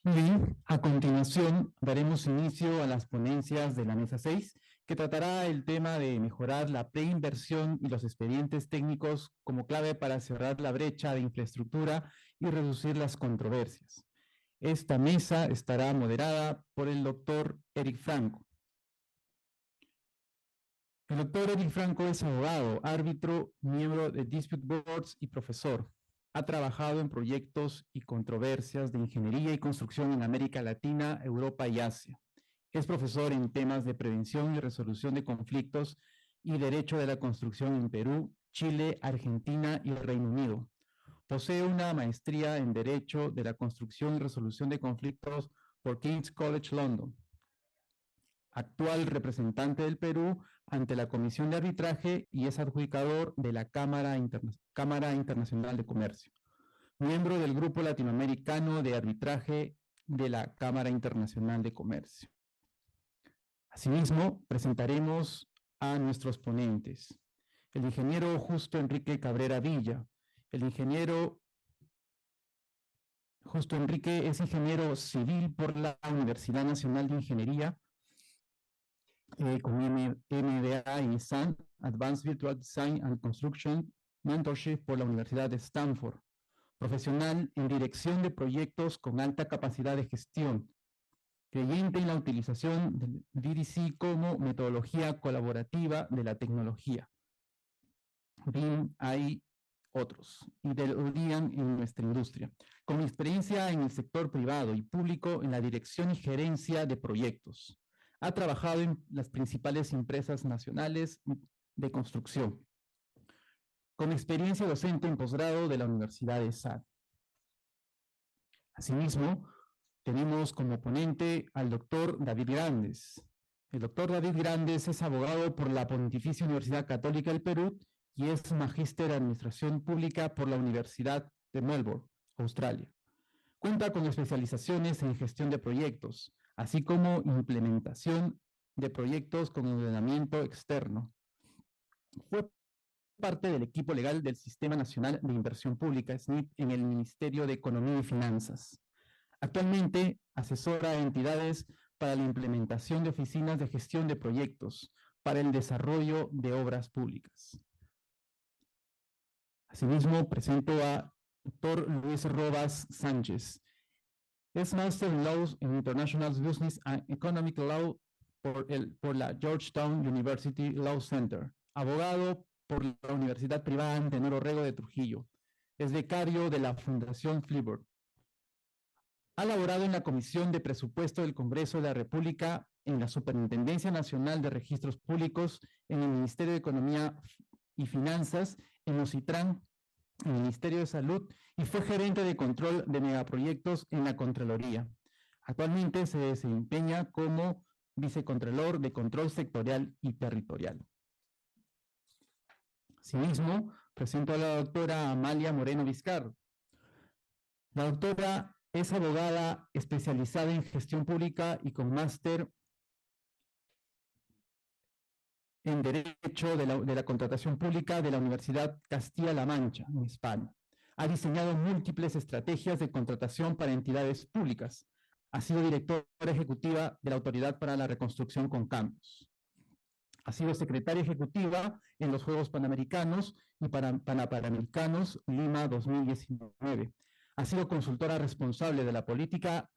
Muy bien, a continuación daremos inicio a las ponencias de la mesa 6, que tratará el tema de mejorar la preinversión y los expedientes técnicos como clave para cerrar la brecha de infraestructura y reducir las controversias. Esta mesa estará moderada por el doctor Eric Franco. El doctor Eric Franco es abogado, árbitro, miembro de Dispute Boards y profesor. Ha trabajado en proyectos y controversias de ingeniería y construcción en América Latina, Europa y Asia. Es profesor en temas de prevención y resolución de conflictos y derecho de la construcción en Perú, Chile, Argentina y el Reino Unido. Posee una maestría en Derecho de la Construcción y Resolución de Conflictos por King's College London. Actual representante del Perú ante la Comisión de Arbitraje y es adjudicador de la Cámara Internacional de Comercio. Miembro del Grupo Latinoamericano de Arbitraje de la Cámara Internacional de Comercio. Asimismo, presentaremos a nuestros ponentes. El ingeniero Justo Enrique Cabrera Villa. El ingeniero Justo Enrique es ingeniero civil por la Universidad Nacional de Ingeniería con MBA en SAN, Advanced Virtual Design and Construction, Mentorship por la Universidad de Stanford. Profesional en dirección de proyectos con alta capacidad de gestión. Creyente en la utilización del DDC como metodología colaborativa de la tecnología. Bien, hay otros, y del ODIAN en nuestra industria. Con experiencia en el sector privado y público en la dirección y gerencia de proyectos. Ha trabajado en las principales empresas nacionales de construcción. Con experiencia docente en posgrado de la Universidad de SAD. Asimismo, tenemos como ponente al doctor David Grandes. El doctor David Grandes es abogado por la Pontificia Universidad Católica del Perú y es magíster en Administración Pública por la Universidad de Melbourne, Australia. Cuenta con especializaciones en gestión de proyectos, así como implementación de proyectos con ordenamiento externo. Fue parte del equipo legal del Sistema Nacional de Inversión Pública, SNIP, en el Ministerio de Economía y Finanzas. Actualmente asesora a entidades para la implementación de oficinas de gestión de proyectos para el desarrollo de obras públicas. Asimismo, presento a Dr. Luis Robas Sánchez. Es Master in Laws in International Business and Economic Law por la Georgetown University Law Center. Abogado por la Universidad Privada Antenor Orrego de Trujillo. Es becario de la Fundación Fliburg. Ha laborado en la Comisión de Presupuesto del Congreso de la República, en la Superintendencia Nacional de Registros Públicos, en el Ministerio de Economía y Finanzas, en OCITRAN, en el Ministerio de Salud, y fue gerente de control de megaproyectos en la Contraloría. Actualmente se desempeña como vicecontralor de control sectorial y territorial. Asimismo, presento a la doctora Amalia Moreno Vizcarro. La doctora es abogada especializada en gestión pública y con máster en Derecho de la Contratación Pública de la Universidad Castilla-La Mancha, en España. Ha diseñado múltiples estrategias de contratación para entidades públicas. Ha sido directora ejecutiva de la Autoridad para la Reconstrucción con Cambios. Ha sido secretaria ejecutiva en los Juegos Panamericanos y Panamericanos Lima 2019. Ha sido consultora responsable de la política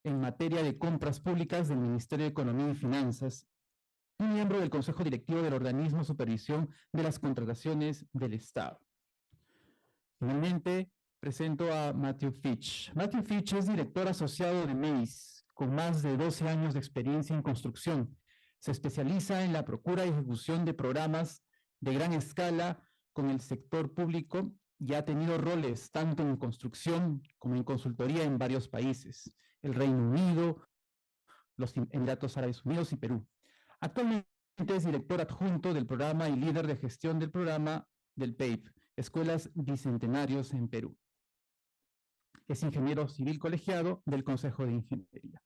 en materia de compras públicas del Ministerio de Economía y Finanzas y miembro del Consejo Directivo del Organismo de Supervisión de las Contrataciones del Estado. Finalmente, presento a Matthew Fitch. Matthew Fitch es director asociado de MEIS, con más de 12 años de experiencia en construcción. Se especializa en la procura y ejecución de programas de gran escala con el sector público y ha tenido roles tanto en construcción como en consultoría en varios países, el Reino Unido, los Emiratos Árabes Unidos y Perú. Actualmente es director adjunto del programa y líder de gestión del programa del PEIP, Escuelas Bicentenarios en Perú. Es ingeniero civil colegiado del Consejo de Ingeniería.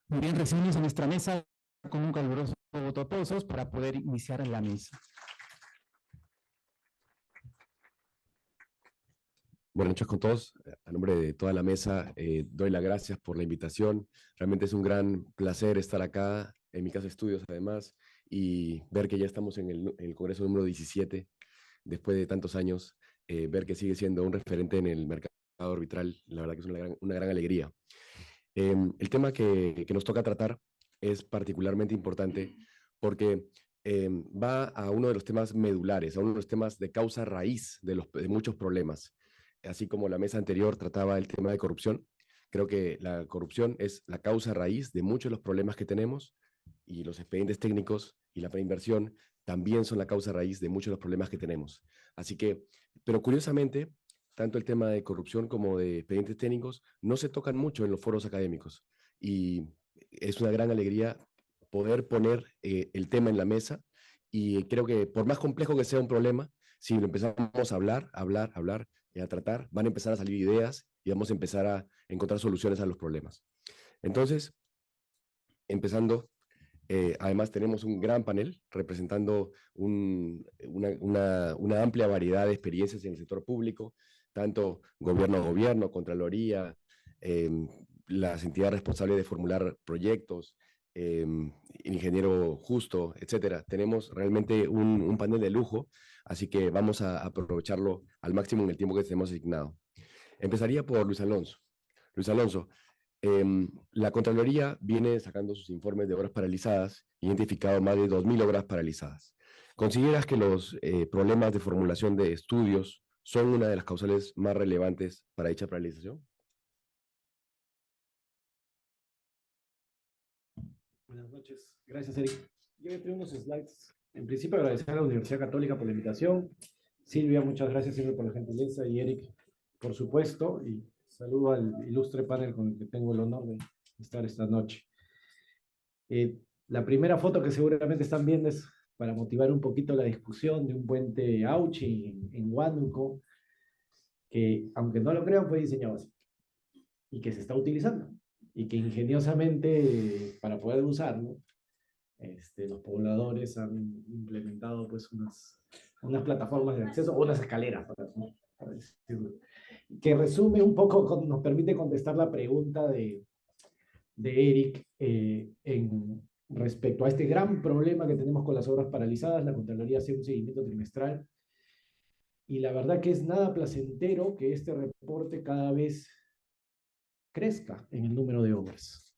Muy bien, recibimos en nuestra mesa con un caluroso voto de aplausos para poder iniciar la mesa. Buenas noches con todos. A nombre de toda la mesa, doy las gracias por la invitación. Realmente es un gran placer estar acá, en mi casa de estudios además, y ver que ya estamos en el Congreso número 17, después de tantos años, ver que sigue siendo un referente en el mercado arbitral, la verdad que es una gran alegría. El tema que nos toca tratar es particularmente importante porque va a uno de los temas medulares, a uno de los temas de causa raíz de muchos problemas. Así como la mesa anterior trataba el tema de corrupción, creo que la corrupción es la causa raíz de muchos de los problemas que tenemos y los expedientes técnicos y la preinversión también son la causa raíz de muchos de los problemas que tenemos. Así que, pero curiosamente, tanto el tema de corrupción como de expedientes técnicos no se tocan mucho en los foros académicos. Y es una gran alegría poder poner el tema en la mesa. Y creo que por más complejo que sea un problema, si lo empezamos a hablar y a tratar, van a empezar a salir ideas y vamos a empezar a encontrar soluciones a los problemas. Entonces, empezando, además tenemos un gran panel representando una amplia variedad de experiencias en el sector público, tanto gobierno a gobierno, Contraloría, eh, las entidades responsables de formular proyectos, ingeniero justo, etcétera. Tenemos realmente un panel de lujo, así que vamos a aprovecharlo al máximo en el tiempo que tenemos asignado. Empezaría por Luis Alonso. Luis Alonso, la Contraloría viene sacando sus informes de obras paralizadas, identificado más de 2.000 obras paralizadas. ¿Consideras que los problemas de formulación de estudios son una de las causales más relevantes para dicha paralización? Buenas noches. Gracias, Eric. Yo voy a tener unos slides. En principio, agradecer a la Universidad Católica por la invitación. Silvia, muchas gracias siempre por la gentileza. Y Eric, por supuesto. Y saludo al ilustre panel con el que tengo el honor de estar esta noche. La primera foto que seguramente están viendo es para motivar un poquito la discusión de un puente Auchi en Huánuco, que, aunque no lo crean, fue diseñado así y que se está utilizando y que ingeniosamente, para poder usarlo, los pobladores han implementado pues unas plataformas de acceso o unas escaleras, para decirlo, que resume un poco, nos permite contestar la pregunta de Eric en respecto a este gran problema que tenemos con las obras paralizadas. La Contraloría hace un seguimiento trimestral y la verdad que es nada placentero que este reporte cada vez crezca en el número de obras.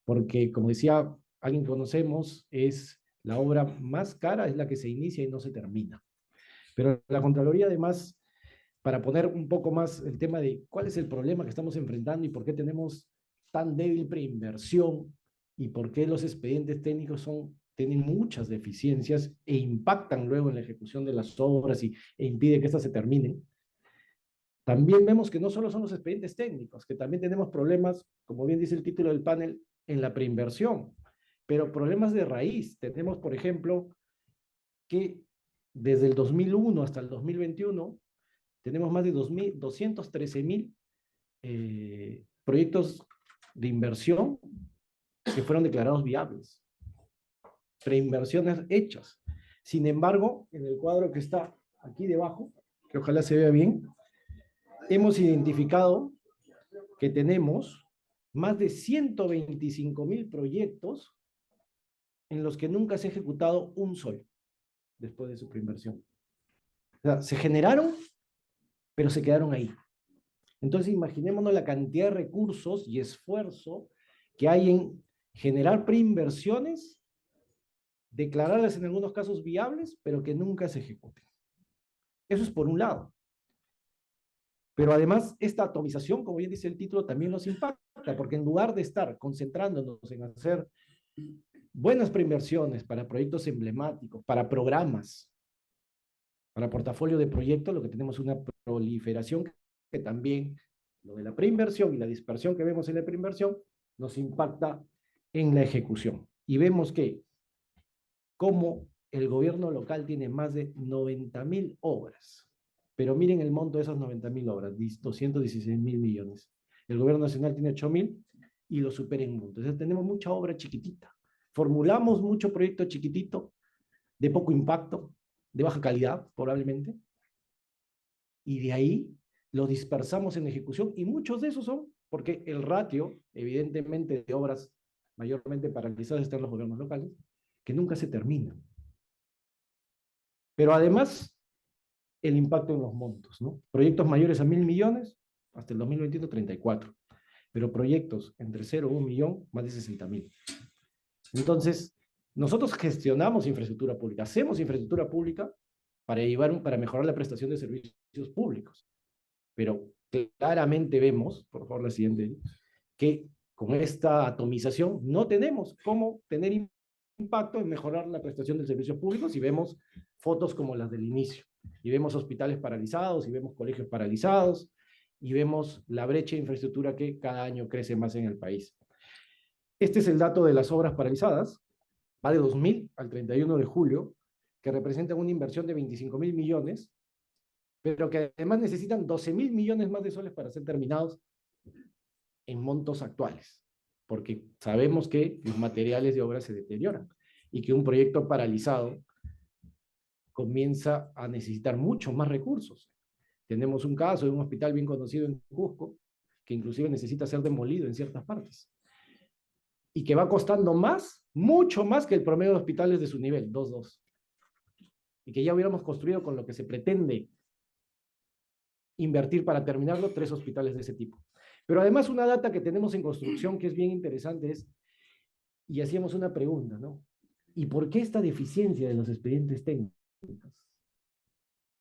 Porque, como decía alguien que conocemos, es la obra más cara, es la que se inicia y no se termina. Pero la Contraloría, además, para poner un poco más el tema de cuál es el problema que estamos enfrentando y por qué tenemos tan débil preinversión y por qué los expedientes técnicos tienen muchas deficiencias e impactan luego en la ejecución de las obras e impide que éstas se terminen. También vemos que no solo son los expedientes técnicos, que también tenemos problemas, como bien dice el título del panel, en la preinversión, pero problemas de raíz. Tenemos, por ejemplo, que desde el 2001 hasta el 2021 tenemos más de 213.000 proyectos de inversión que fueron declarados viables, preinversiones hechas. Sin embargo, en el cuadro que está aquí debajo, que ojalá se vea bien, hemos identificado que tenemos más de 125.000 proyectos en los que nunca se ha ejecutado un sol después de su preinversión. O sea, se generaron, pero se quedaron ahí. Entonces, imaginémonos la cantidad de recursos y esfuerzo que hay en generar preinversiones, declararlas en algunos casos viables, pero que nunca se ejecuten. Eso es por un lado. Pero además, esta atomización, como bien dice el título, también nos impacta, porque en lugar de estar concentrándonos en hacer buenas preinversiones para proyectos emblemáticos, para programas, para portafolio de proyectos, lo que tenemos es una proliferación que también, lo de la preinversión y la dispersión que vemos en la preinversión, nos impacta en la ejecución. Y vemos que como el gobierno local tiene más de 90.000 obras, pero miren el monto de esas 90.000 obras, 216.000 millones. El gobierno nacional tiene 8.000 y lo supera en monto. Entonces tenemos mucha obra chiquitita. Formulamos mucho proyecto chiquitito, de poco impacto, de baja calidad, probablemente. Y de ahí lo dispersamos en ejecución y muchos de esos son porque el ratio, evidentemente, de obras mayormente paralizadas está en los gobiernos locales, que nunca se terminan. Pero además, el impacto en los montos, ¿no? Proyectos mayores a 1.000 millones, hasta el 2021, 34. Pero proyectos entre 0 y 1 millón, más de 60.000. Entonces, nosotros gestionamos infraestructura pública, hacemos infraestructura pública para mejorar la prestación de servicios públicos. Pero claramente vemos, por favor la siguiente, que con esta atomización no tenemos cómo tener impacto en mejorar la prestación de servicios públicos y vemos fotos como las del inicio. Y vemos hospitales paralizados, y vemos colegios paralizados, y vemos la brecha de infraestructura que cada año crece más en el país. Este es el dato de las obras paralizadas, va de 2000 al 31 de julio, que representan una inversión de 25.000 millones, pero que además necesitan 12.000 millones más de soles para ser terminados en montos actuales, porque sabemos que los materiales de obra se deterioran y que un proyecto paralizado comienza a necesitar mucho más recursos. Tenemos un caso de un hospital bien conocido en Cusco, que inclusive necesita ser demolido en ciertas partes, y que va costando más, mucho más que el promedio de hospitales de su nivel, 2.2. Y que ya hubiéramos construido con lo que se pretende invertir para terminarlo, 3 hospitales de ese tipo. Pero además una data que tenemos en construcción que es bien interesante es, y hacíamos una pregunta, ¿no? ¿Y por qué esta deficiencia de los expedientes técnicos?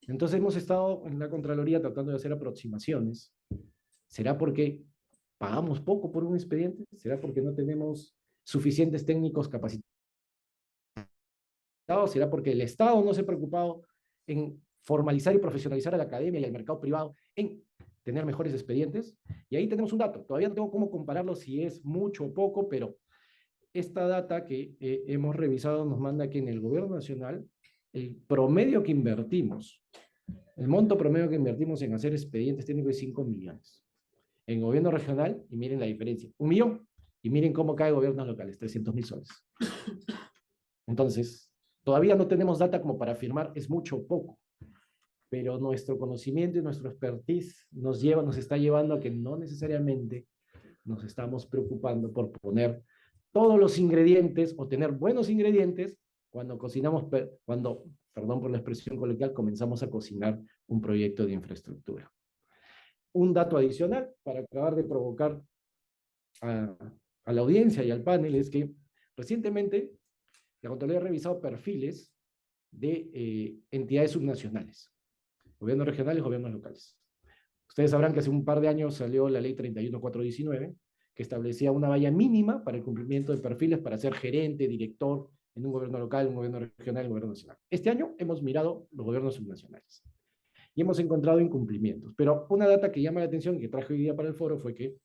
Entonces hemos estado en la Contraloría tratando de hacer aproximaciones. ¿Será porque pagamos poco por un expediente? ¿Será porque no tenemos suficientes técnicos capacitados? ¿Será porque el Estado no se ha preocupado en formalizar y profesionalizar a la academia y al mercado privado en tener mejores expedientes? Y ahí tenemos un dato. Todavía no tengo cómo compararlo si es mucho o poco, pero esta data que hemos revisado nos manda que en el gobierno nacional el promedio que invertimos, el monto promedio que invertimos en hacer expedientes técnicos es 5 millones. En gobierno regional, y miren la diferencia, 1 millón. Y miren cómo cae gobiernos locales, 300.000 soles. Entonces, todavía no tenemos data como para afirmar es mucho o poco, pero nuestro conocimiento y nuestro expertise nos está llevando a que no necesariamente nos estamos preocupando por poner todos los ingredientes o tener buenos ingredientes cuando cocinamos, perdón por la expresión coloquial, comenzamos a cocinar un proyecto de infraestructura. Un dato adicional para acabar de provocar a la audiencia y al panel es que recientemente la Contraloría ha revisado perfiles de entidades subnacionales, gobiernos regionales, gobiernos locales. Ustedes sabrán que hace un par de años salió la ley 31419, que establecía una valla mínima para el cumplimiento de perfiles para ser gerente, director en un gobierno local, un gobierno regional, un gobierno nacional. Este año hemos mirado los gobiernos subnacionales y hemos encontrado incumplimientos. Pero una data que llama la atención y que traje hoy día para el foro fue que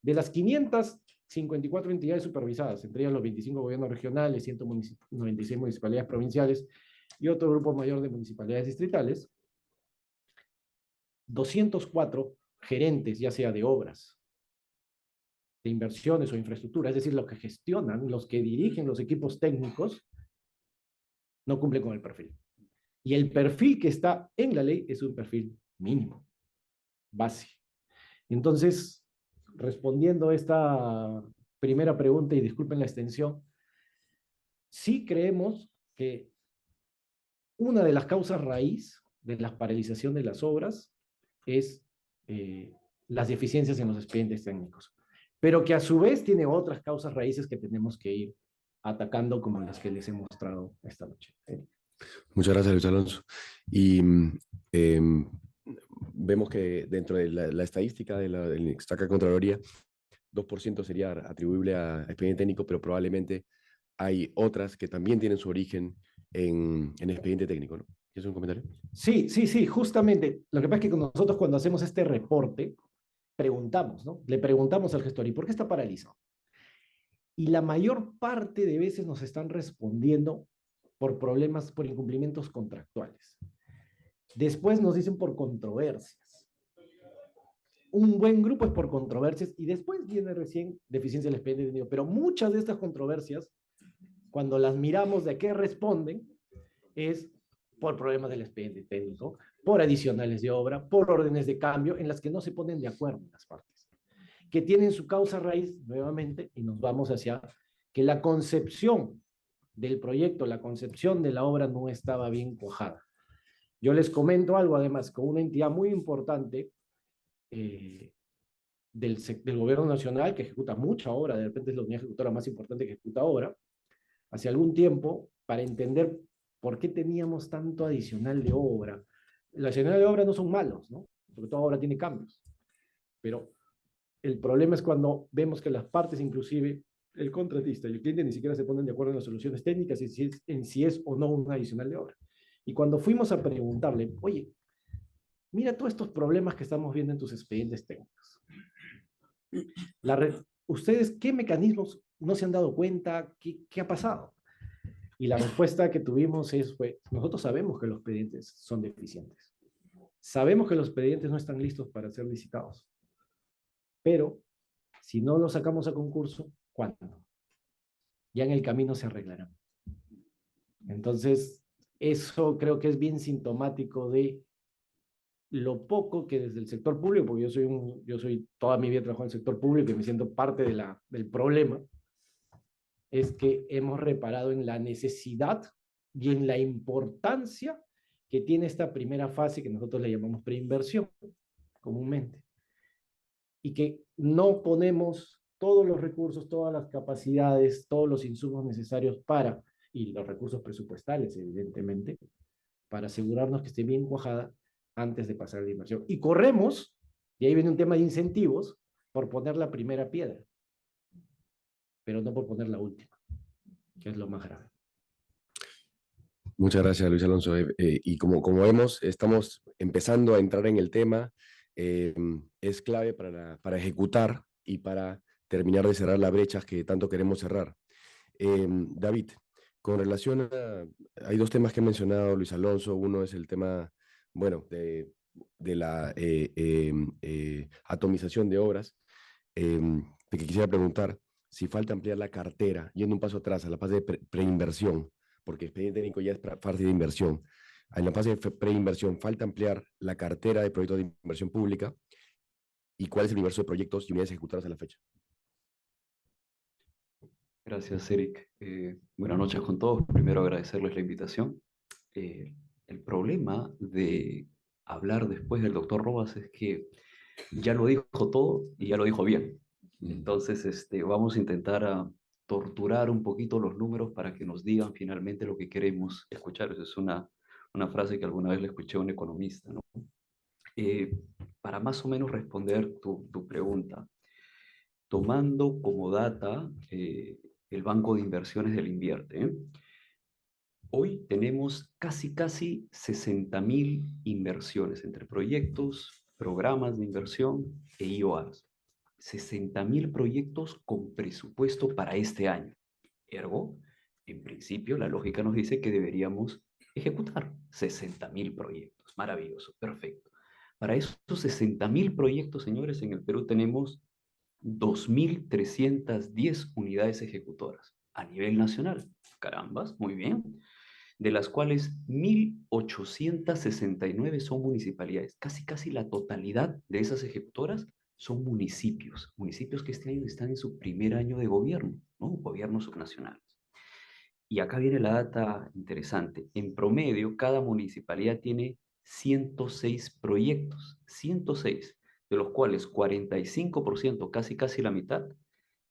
de las 554 entidades supervisadas, entre ellas los 25 gobiernos regionales, 196 municipalidades provinciales y otro grupo mayor de municipalidades distritales, 204 gerentes, ya sea de obras, de inversiones o infraestructura, es decir, los que gestionan, los que dirigen los equipos técnicos, no cumplen con el perfil. Y el perfil que está en la ley es un perfil mínimo, base. Entonces, respondiendo a esta primera pregunta, y disculpen la extensión, sí creemos que una de las causas raíz de la paralización de las obras es las deficiencias en los expedientes técnicos, pero que a su vez tiene otras causas raíces que tenemos que ir atacando, como las que les he mostrado esta noche. Muchas gracias, Luis Alonso. Y vemos que dentro de la estadística de la Estaca Contraloría, 2% sería atribuible a expediente técnico, pero probablemente hay otras que también tienen su origen en expediente técnico, ¿no? ¿Quieres un comentario? Sí, sí, sí, justamente. Lo que pasa es que nosotros cuando hacemos este reporte, preguntamos, ¿no? Le preguntamos al gestor, ¿y por qué está paralizado? Y la mayor parte de veces nos están respondiendo por problemas, por incumplimientos contractuales. Después nos dicen por controversias. Un buen grupo es por controversias y después viene recién deficiencia del expediente técnico. Pero muchas de estas controversias, cuando las miramos de qué responden, es por problemas del expediente técnico, por adicionales de obra, por órdenes de cambio, en las que no se ponen de acuerdo las partes, que tienen su causa raíz, nuevamente, y nos vamos hacia que la concepción del proyecto, la concepción de la obra no estaba bien cuajada. Yo les comento algo, además, con una entidad muy importante del gobierno nacional, que ejecuta mucha obra, de repente es la unidad ejecutora más importante que ejecuta obra, hace algún tiempo, para entender por qué teníamos tanto adicional de obra. Los adicionales de obra no son malos, ¿no? Porque toda obra tiene cambios. Pero el problema es cuando vemos que las partes, inclusive el contratista y el cliente, ni siquiera se ponen de acuerdo en las soluciones técnicas y en si es o no un adicional de obra. Y cuando fuimos a preguntarle, oye, mira todos estos problemas que estamos viendo en tus expedientes técnicos. ¿Ustedes qué mecanismos no se han dado cuenta? ¿Qué ha pasado? Y la respuesta que tuvimos fue, nosotros sabemos que los expedientes son deficientes. Sabemos que los expedientes no están listos para ser licitados. Pero si no los sacamos a concurso, ¿cuándo? Ya en el camino se arreglarán. Entonces, eso creo que es bien sintomático de lo poco que desde el sector público, porque yo soy toda mi vida trabajando en el sector público y me siento parte del problema, es que hemos reparado en la necesidad y en la importancia que tiene esta primera fase que nosotros le llamamos preinversión, comúnmente. Y que no ponemos todos los recursos, todas las capacidades, todos los insumos necesarios para, y los recursos presupuestales, evidentemente, para asegurarnos que esté bien cuajada antes de pasar la inversión. Y corremos, y ahí viene un tema de incentivos, por poner la primera piedra, pero no por poner la última, que es lo más grave. Muchas gracias, Luis Alonso. Y como vemos, estamos empezando a entrar en el tema. Es clave para ejecutar y para terminar de cerrar las brechas que tanto queremos cerrar. David, con relación a... Hay dos temas que ha mencionado Luis Alonso. Uno es el tema, bueno, de la atomización de obras. Te quisiera preguntar si falta ampliar la cartera, yendo un paso atrás a la fase de preinversión, porque expediente técnico ya es fase de inversión. En la fase de preinversión, falta ampliar la cartera de proyectos de inversión pública y cuál es el universo de proyectos y unidades ejecutadas a la fecha. Gracias, Eric. Buenas noches con todos. Primero agradecerles la invitación. El problema de hablar después del doctor Rojas es que ya lo dijo todo y ya lo dijo bien. Entonces, vamos a intentar torturar un poquito los números para que nos digan finalmente lo que queremos escuchar. Esa es una frase que alguna vez le escuché a un economista, ¿no? Para más o menos responder tu pregunta, tomando como data el Banco de Inversiones del Invierte, ¿eh? Hoy tenemos casi 60.000 inversiones entre proyectos, programas de inversión e IOAs. 60.000 proyectos con presupuesto para este año. Ergo, en principio, la lógica nos dice que deberíamos ejecutar 60.000 proyectos. Maravilloso, perfecto. Para esos 60.000 proyectos, señores, en el Perú tenemos 2.310 unidades ejecutoras a nivel nacional. Carambas, muy bien. De las cuales 1.869 son municipalidades. Casi la totalidad de esas ejecutoras son municipios. Municipios que este año están en su primer año de gobierno, ¿no? Gobiernos subnacionales. Y acá viene la data interesante. En promedio, cada municipalidad tiene 106 proyectos. 106, de los cuales 45%, casi la mitad,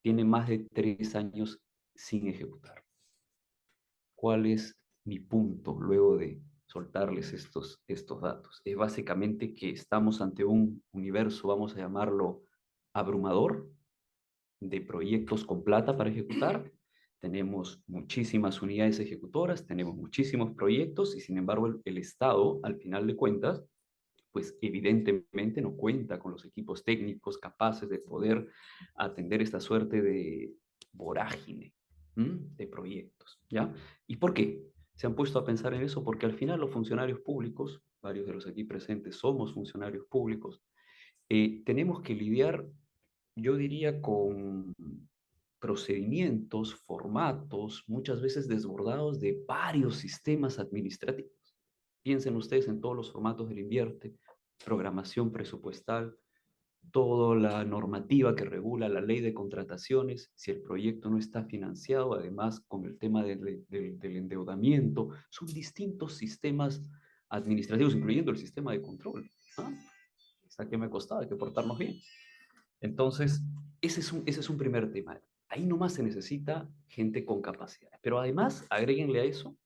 tiene más de 3 años sin ejecutar. ¿Cuál es mi punto luego de soltarles estos datos? Es básicamente que estamos ante un universo, vamos a llamarlo abrumador, de proyectos con plata para ejecutar. Tenemos muchísimas unidades ejecutoras, tenemos muchísimos proyectos y sin embargo el Estado, al final de cuentas, pues evidentemente no cuenta con los equipos técnicos capaces de poder atender esta suerte de vorágine de proyectos, ¿ya? ¿Y por qué? ¿Se han puesto a pensar en eso? Porque al final los funcionarios públicos, varios de los aquí presentes somos funcionarios públicos, tenemos que lidiar, yo diría, con procedimientos, formatos, muchas veces desbordados de varios sistemas administrativos. Piensen ustedes en todos los formatos del Invierte, programación presupuestal, toda la normativa que regula la ley de contrataciones, si el proyecto no está financiado, además con el tema del endeudamiento, son distintos sistemas administrativos, incluyendo el sistema de control. ¿Ah? ¿A qué me costaba? Hay que portarnos bien. Entonces, ese es un primer tema. Ahí nomás se necesita gente con capacidad. Pero además, agréguenle a eso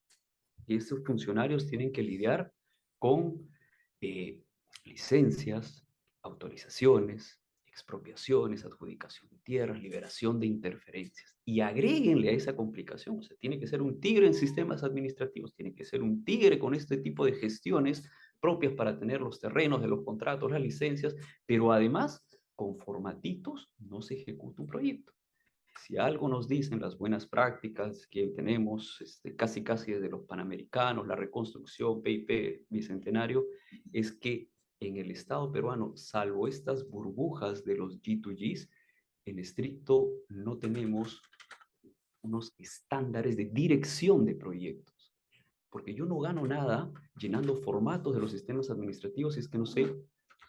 que estos funcionarios tienen que lidiar con licencias, autorizaciones, expropiaciones, adjudicación de tierras, liberación de interferencias. Y agréguenle a esa complicación, o sea, tiene que ser un tigre en sistemas administrativos, tiene que ser un tigre con este tipo de gestiones propias para tener los terrenos de los contratos, las licencias, pero además, con formatitos no se ejecuta un proyecto. Si algo nos dicen las buenas prácticas que tenemos casi desde los Panamericanos, la reconstrucción, PIP, Bicentenario, es que en el Estado peruano, salvo estas burbujas de los G2Gs, en estricto no tenemos unos estándares de dirección de proyectos. Porque yo no gano nada llenando formatos de los sistemas administrativos si es que no sé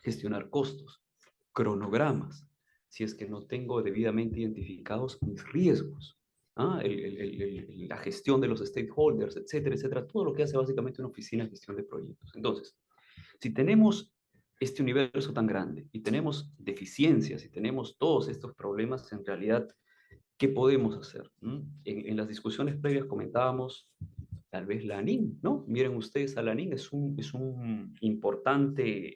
gestionar costos, cronogramas, si es que no tengo debidamente identificados mis riesgos, ¿ah? La gestión de los stakeholders, etcétera, etcétera, todo lo que hace básicamente una oficina de gestión de proyectos. Entonces, si tenemos este universo tan grande y tenemos deficiencias y tenemos todos estos problemas, en realidad, ¿qué podemos hacer? En las discusiones previas comentábamos tal vez la ANIN, ¿no? Miren ustedes, a la ANIN es un importante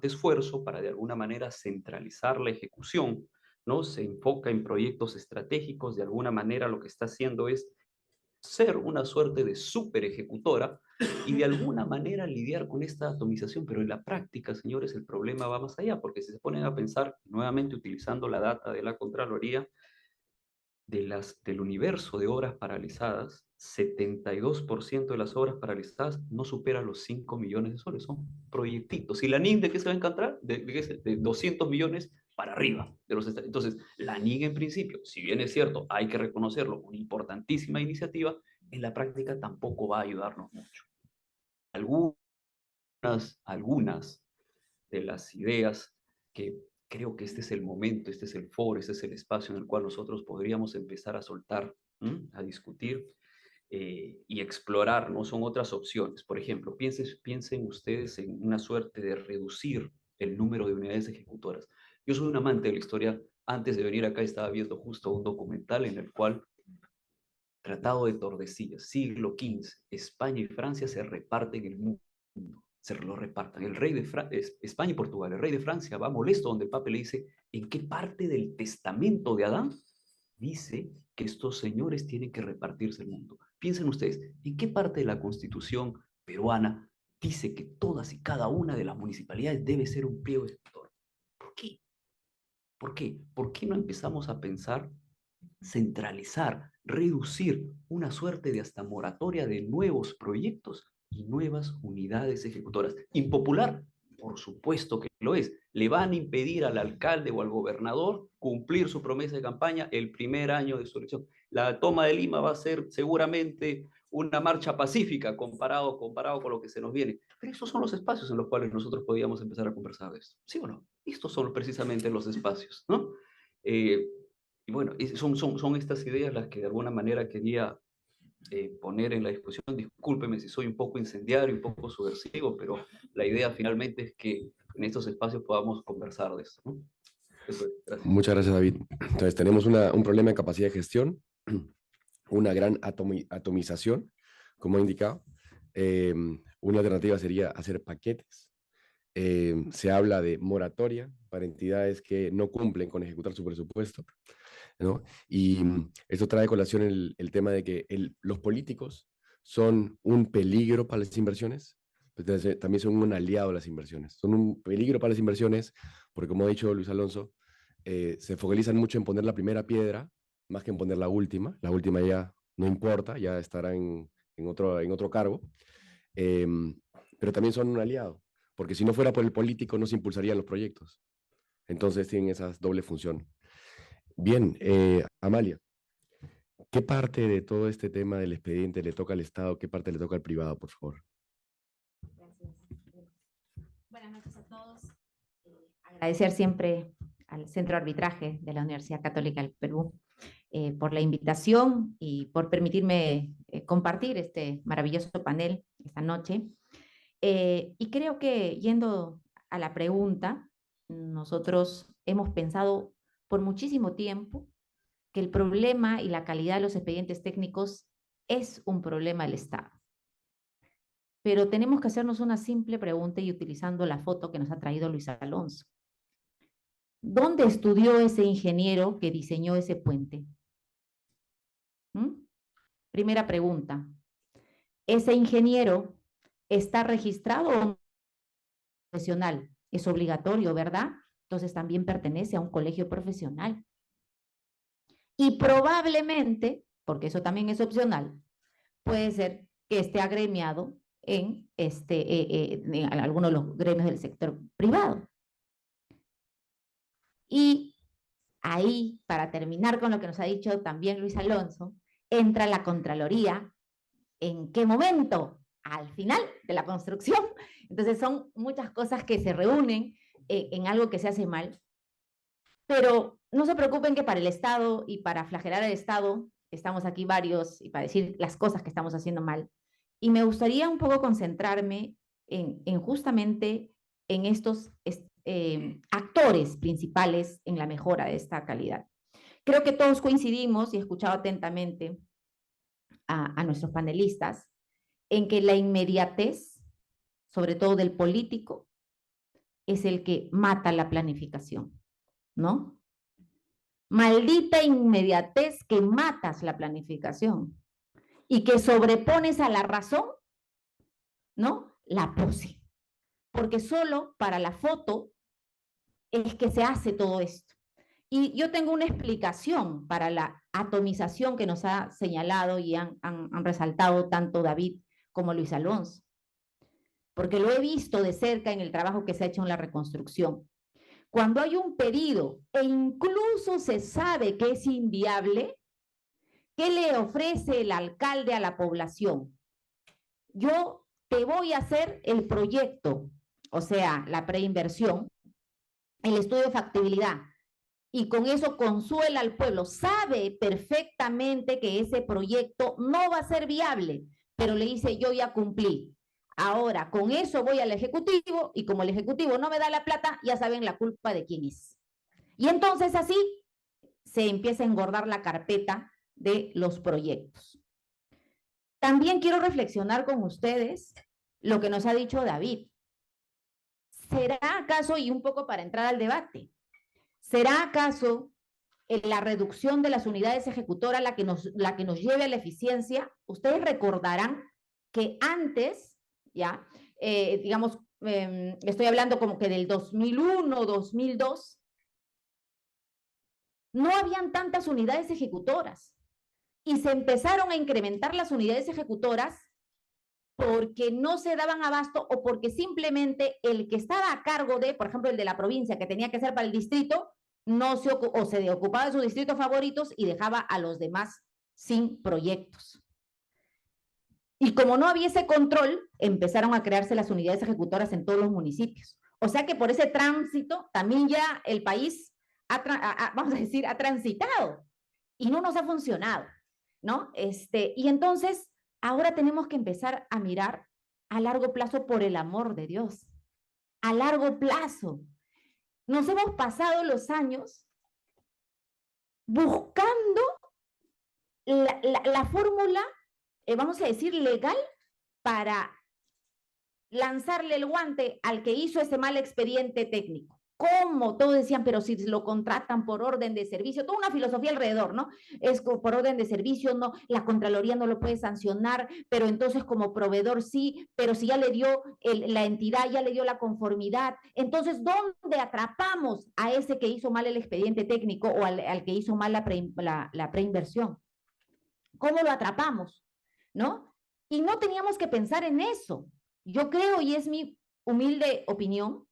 esfuerzo para de alguna manera centralizar la ejecución, ¿no? Se enfoca en proyectos estratégicos, de alguna manera lo que está haciendo es ser una suerte de super ejecutora y de alguna manera lidiar con esta atomización, pero en la práctica, señores, el problema va más allá, porque si se ponen a pensar, nuevamente utilizando la data de la Contraloría, del universo de obras paralizadas, 72% de las obras paralizadas no supera los 5 millones de soles, son proyectitos. ¿Y la NIN de qué se va a encontrar? De 200 millones para arriba. Entonces, la NIN en principio, si bien es cierto, hay que reconocerlo, una importantísima iniciativa, en la práctica tampoco va a ayudarnos mucho. Algunas de las ideas que creo que este es el momento, este es el foro, este es el espacio en el cual nosotros podríamos empezar a soltar, a discutir y explorar, ¿no? Son otras opciones. Por ejemplo, piensen ustedes en una suerte de reducir el número de unidades ejecutoras. Yo soy un amante de la historia. Antes de venir acá estaba viendo justo un documental en el cual Tratado de Tordesillas, siglo XV, España y Francia se reparten el mundo, se lo repartan. El rey de España y Portugal, el rey de Francia va molesto donde el Papa le dice, ¿en qué parte del testamento de Adán dice que estos señores tienen que repartirse el mundo? Piensen ustedes, ¿en qué parte de la Constitución peruana dice que todas y cada una de las municipalidades debe ser un pliego ejecutor? ¿Por qué? ¿Por qué? ¿Por qué no empezamos a pensar centralizar, reducir una suerte de hasta moratoria de nuevos proyectos y nuevas unidades ejecutoras? Impopular, por supuesto que lo es. Le van a impedir al alcalde o al gobernador cumplir su promesa de campaña el primer año de su elección. La toma de Lima va a ser seguramente una marcha pacífica comparado con lo que se nos viene. Pero estos son los espacios en los cuales nosotros podíamos empezar a conversar de esto. ¿Sí o no? Estos son precisamente los espacios, ¿no? Y bueno, son estas ideas las que de alguna manera quería poner en la discusión. Discúlpeme si soy un poco incendiario, un poco subversivo, pero la idea finalmente es que en estos espacios podamos conversar de esto, ¿no? Eso es, gracias. Muchas gracias, David. Entonces, tenemos un problema de capacidad de gestión, una gran atomización, como he indicado. Una alternativa sería hacer paquetes. Se habla de moratoria para entidades que no cumplen con ejecutar su presupuesto, ¿no? Y esto trae a colación el tema de que los políticos son un peligro para las inversiones, pero también son un aliado a las inversiones. Son un peligro para las inversiones porque, como ha dicho Luis Alonso, se focalizan mucho en poner la primera piedra más que en poner la última. La última ya no importa, ya estará en otro cargo. Pero también son un aliado, porque si no fuera por el político no se impulsarían los proyectos. Entonces tienen esa doble función. Bien, Amalia, ¿qué parte de todo este tema del expediente le toca al Estado, qué parte le toca al privado, por favor? Buenas noches a todos. Agradecer siempre al Centro de Arbitraje de la Universidad Católica del Perú por la invitación y por permitirme compartir este maravilloso panel esta noche. Y creo que, yendo a la pregunta, nosotros hemos pensado por muchísimo tiempo que el problema y la calidad de los expedientes técnicos es un problema del Estado. Pero tenemos que hacernos una simple pregunta y utilizando la foto que nos ha traído Luis Alonso. ¿Dónde estudió ese ingeniero que diseñó ese puente? Primera pregunta. ¿Ese ingeniero está registrado o no profesional? Es obligatorio, ¿verdad? Entonces también pertenece a un colegio profesional. Y probablemente, porque eso también es opcional, puede ser que esté agremiado en algunos de los gremios del sector privado. Y ahí, para terminar con lo que nos ha dicho también Luis Alonso, entra la Contraloría. ¿En qué momento? Al final de la construcción. Entonces son muchas cosas que se reúnen en algo que se hace mal. Pero no se preocupen que para el Estado y para flagelar al Estado, estamos aquí varios y para decir las cosas que estamos haciendo mal. Y me gustaría un poco concentrarme en justamente en estos actores principales en la mejora de esta calidad. Creo que todos coincidimos, y he escuchado atentamente a nuestros panelistas, en que la inmediatez, sobre todo del político, es el que mata la planificación, ¿no? Maldita inmediatez que matas la planificación y que sobrepones a la razón, ¿no? La pose. Porque solo para la foto es que se hace todo esto. Y yo tengo una explicación para la atomización que nos ha señalado y han resaltado tanto David como Luis Alonso. Porque lo he visto de cerca en el trabajo que se ha hecho en la reconstrucción. Cuando hay un pedido e incluso se sabe que es inviable, ¿qué le ofrece el alcalde a la población? Yo te voy a hacer el proyecto, o sea, la preinversión, el estudio de factibilidad, y con eso consuela al pueblo. Sabe perfectamente que ese proyecto no va a ser viable, pero le dice, yo ya cumplí. Ahora, con eso voy al Ejecutivo, y como el Ejecutivo no me da la plata, ya saben la culpa de quién es. Y entonces así se empieza a engordar la carpeta de los proyectos. También quiero reflexionar con ustedes lo que nos ha dicho David. ¿Será acaso, y un poco para entrar al debate, será acaso la reducción de las unidades ejecutoras la que nos lleve a la eficiencia? Ustedes recordarán que antes, ya, digamos, estoy hablando como que del 2001, 2002, no habían tantas unidades ejecutoras y se empezaron a incrementar las unidades ejecutoras porque no se daban abasto o porque simplemente el que estaba a cargo de, por ejemplo, el de la provincia, que tenía que ser para el distrito, no se ocupaba de sus distritos favoritos y dejaba a los demás sin proyectos. Y como no había ese control, empezaron a crearse las unidades ejecutoras en todos los municipios. O sea que por ese tránsito también ya el país vamos a decir, ha transitado y no nos ha funcionado, ¿no? Y entonces ahora tenemos que empezar a mirar a largo plazo, por el amor de Dios, a largo plazo. Nos hemos pasado los años buscando la fórmula, vamos a decir, legal para lanzarle el guante al que hizo ese mal expediente técnico. ¿Cómo? Todos decían, pero si lo contratan por orden de servicio, toda una filosofía alrededor, ¿no? Es por orden de servicio, no, la Contraloría no lo puede sancionar, pero entonces como proveedor sí, pero si ya le dio la entidad, ya le dio la conformidad, entonces ¿dónde atrapamos a ese que hizo mal el expediente técnico o al que hizo mal la preinversión? ¿Cómo lo atrapamos? ¿No? Y no teníamos que pensar en eso. Yo creo, y es mi humilde opinión,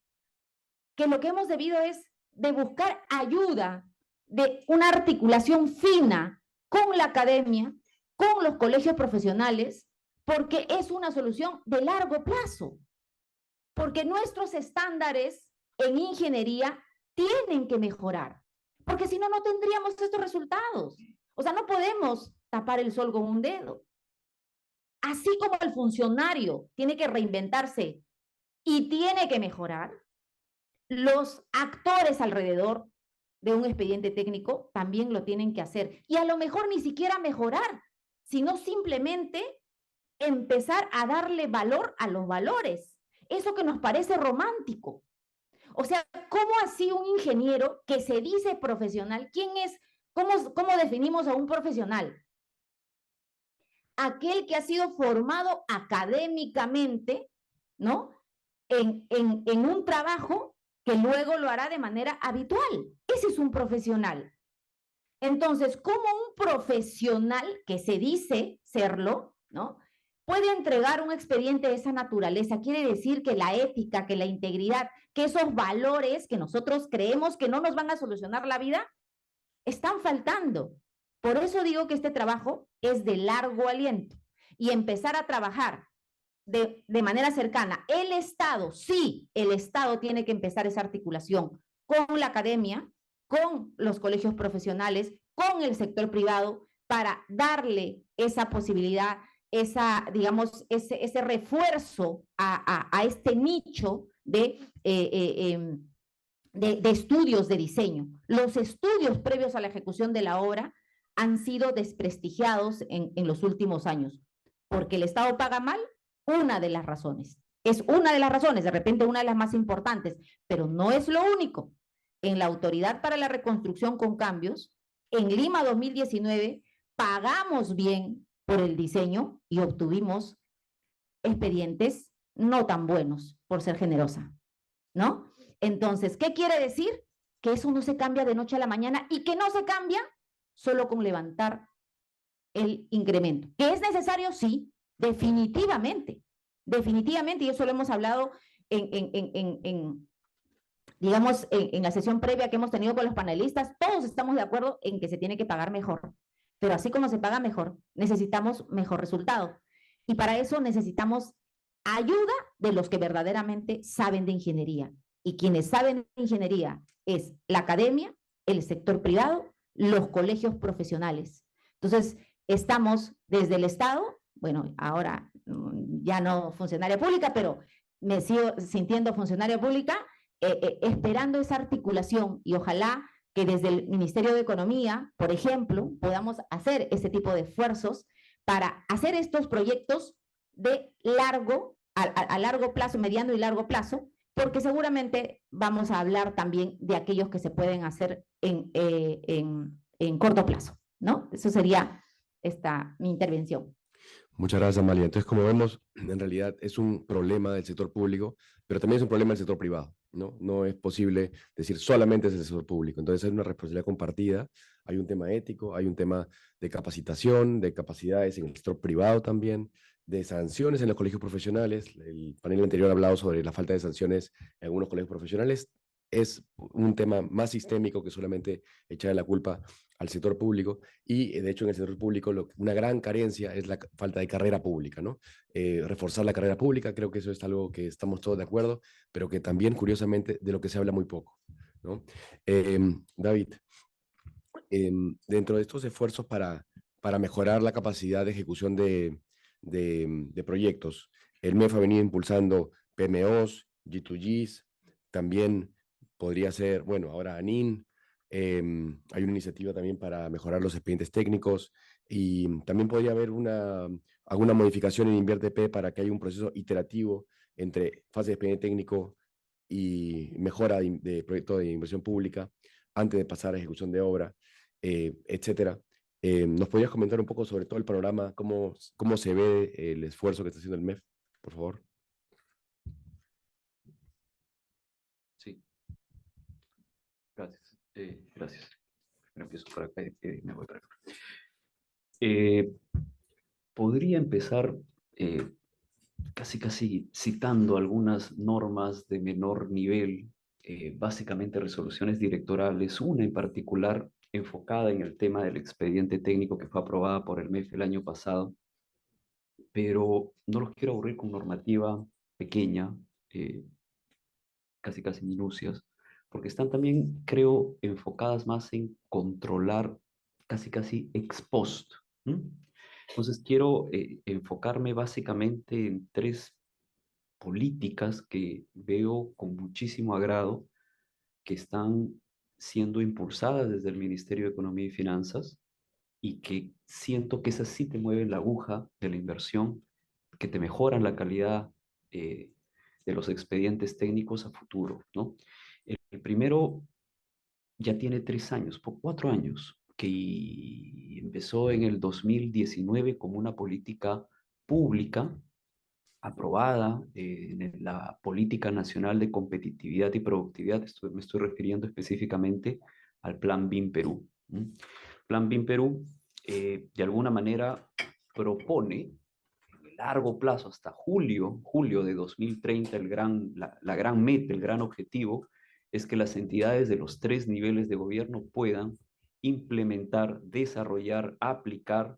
que lo que hemos debido es de buscar ayuda, de una articulación fina con la academia, con los colegios profesionales, porque es una solución de largo plazo. porque nuestros estándares en ingeniería tienen que mejorar, porque si no, no tendríamos estos resultados. O sea, no podemos tapar el sol con un dedo. Así como el funcionario tiene que reinventarse y tiene que mejorar, los actores alrededor de un expediente técnico también lo tienen que hacer. Y a lo mejor ni siquiera mejorar, sino simplemente empezar a darle valor a los valores. Eso que nos parece romántico. O sea, ¿cómo así un ingeniero que se dice profesional? ¿Quién es? ¿Cómo definimos a un profesional? Aquel que ha sido formado académicamente, ¿no? En un trabajo que luego lo hará de manera habitual. Ese es un profesional. Entonces, ¿cómo un profesional que se dice serlo, ¿no?, puede entregar un expediente de esa naturaleza? Quiere decir que la ética, que la integridad, que esos valores que nosotros creemos que no nos van a solucionar la vida, están faltando. Por eso digo que este trabajo es de largo aliento y empezar a trabajar de manera cercana. El Estado, sí, el Estado tiene que empezar esa articulación con la academia, con los colegios profesionales, con el sector privado, para darle esa posibilidad, digamos, ese refuerzo a este nicho de estudios de diseño. Los estudios previos a la ejecución de la obra han sido desprestigiados en los últimos años, porque el Estado paga mal, una de las razones. Es una de las razones, de repente una de las más importantes, pero no es lo único. En la Autoridad para la Reconstrucción con Cambios, en Lima 2019, pagamos bien por el diseño y obtuvimos expedientes no tan buenos, por ser generosa, ¿no? Entonces, ¿qué quiere decir? Que eso no se cambia de noche a la mañana y que no se cambia solo con levantar el incremento. ¿Que es necesario? Sí, definitivamente, definitivamente, y eso lo hemos hablado digamos, en la sesión previa que hemos tenido con los panelistas. Todos estamos de acuerdo en que se tiene que pagar mejor, pero así como se paga mejor, necesitamos mejor resultado. Y para eso necesitamos ayuda de los que verdaderamente saben de ingeniería. Y quienes saben de ingeniería es la academia, el sector privado, los colegios profesionales. Entonces, estamos desde el Estado, bueno, ahora ya no funcionaria pública, pero me sigo sintiendo funcionaria pública, esperando esa articulación, y ojalá que desde el Ministerio de Economía, por ejemplo, podamos hacer ese tipo de esfuerzos para hacer estos proyectos de a largo plazo, mediano y largo plazo, porque seguramente vamos a hablar también de aquellos que se pueden hacer en corto plazo, ¿no? Eso sería mi intervención. Muchas gracias, Amalia. Entonces, como vemos, en realidad es un problema del sector público, pero también es un problema del sector privado, ¿no? No es posible decir solamente es el sector público. Entonces, es una responsabilidad compartida. Hay un tema ético, hay un tema de capacitación, de capacidades en el sector privado también, de sanciones en los colegios profesionales. El panel anterior ha hablado sobre la falta de sanciones en algunos colegios profesionales. Es un tema más sistémico que solamente echar la culpa al sector público, y de hecho en el sector público una gran carencia es la falta de carrera pública, ¿no? Reforzar la carrera pública, creo que eso es algo que estamos todos de acuerdo, pero que también, curiosamente, de lo que se habla muy poco, ¿no? David, dentro de estos esfuerzos para mejorar la capacidad de ejecución de proyectos, el MEF ha venido impulsando PMOs, G2Gs, también podría ser, bueno, ahora ANIN. Hay una iniciativa también para mejorar los expedientes técnicos, y también podría haber alguna modificación en InvierteP para que haya un proceso iterativo entre fase de expediente técnico y mejora de proyecto de inversión pública antes de pasar a ejecución de obra, etcétera. ¿Nos podrías comentar un poco sobre todo el panorama, cómo se ve el esfuerzo que está haciendo el MEF, por favor? Sí. Gracias. Gracias. Empiezo por acá y me voy para acá. Podría empezar casi citando algunas normas de menor nivel, básicamente resoluciones directorales, una en particular enfocada en el tema del expediente técnico que fue aprobada por el MEF el año pasado, pero no los quiero aburrir con normativa pequeña, casi casi minucias, porque están también, creo, enfocadas más en controlar casi casi ex post. Entonces quiero enfocarme básicamente en tres políticas que veo con muchísimo agrado, que están siendo impulsadas desde el Ministerio de Economía y Finanzas y que siento que esas sí te mueven la aguja de la inversión, que te mejoran la calidad de los expedientes técnicos a futuro, ¿no? El primero ya tiene 3 años, por 4 años, que empezó en el 2019 como una política pública aprobada en la Política Nacional de Competitividad y Productividad. Me estoy refiriendo específicamente al Plan BIM Perú. Plan BIM Perú, de alguna manera, propone en el largo plazo, hasta julio de 2030, la gran meta, el gran objetivo, es que las entidades de los 3 niveles de gobierno puedan implementar, desarrollar, aplicar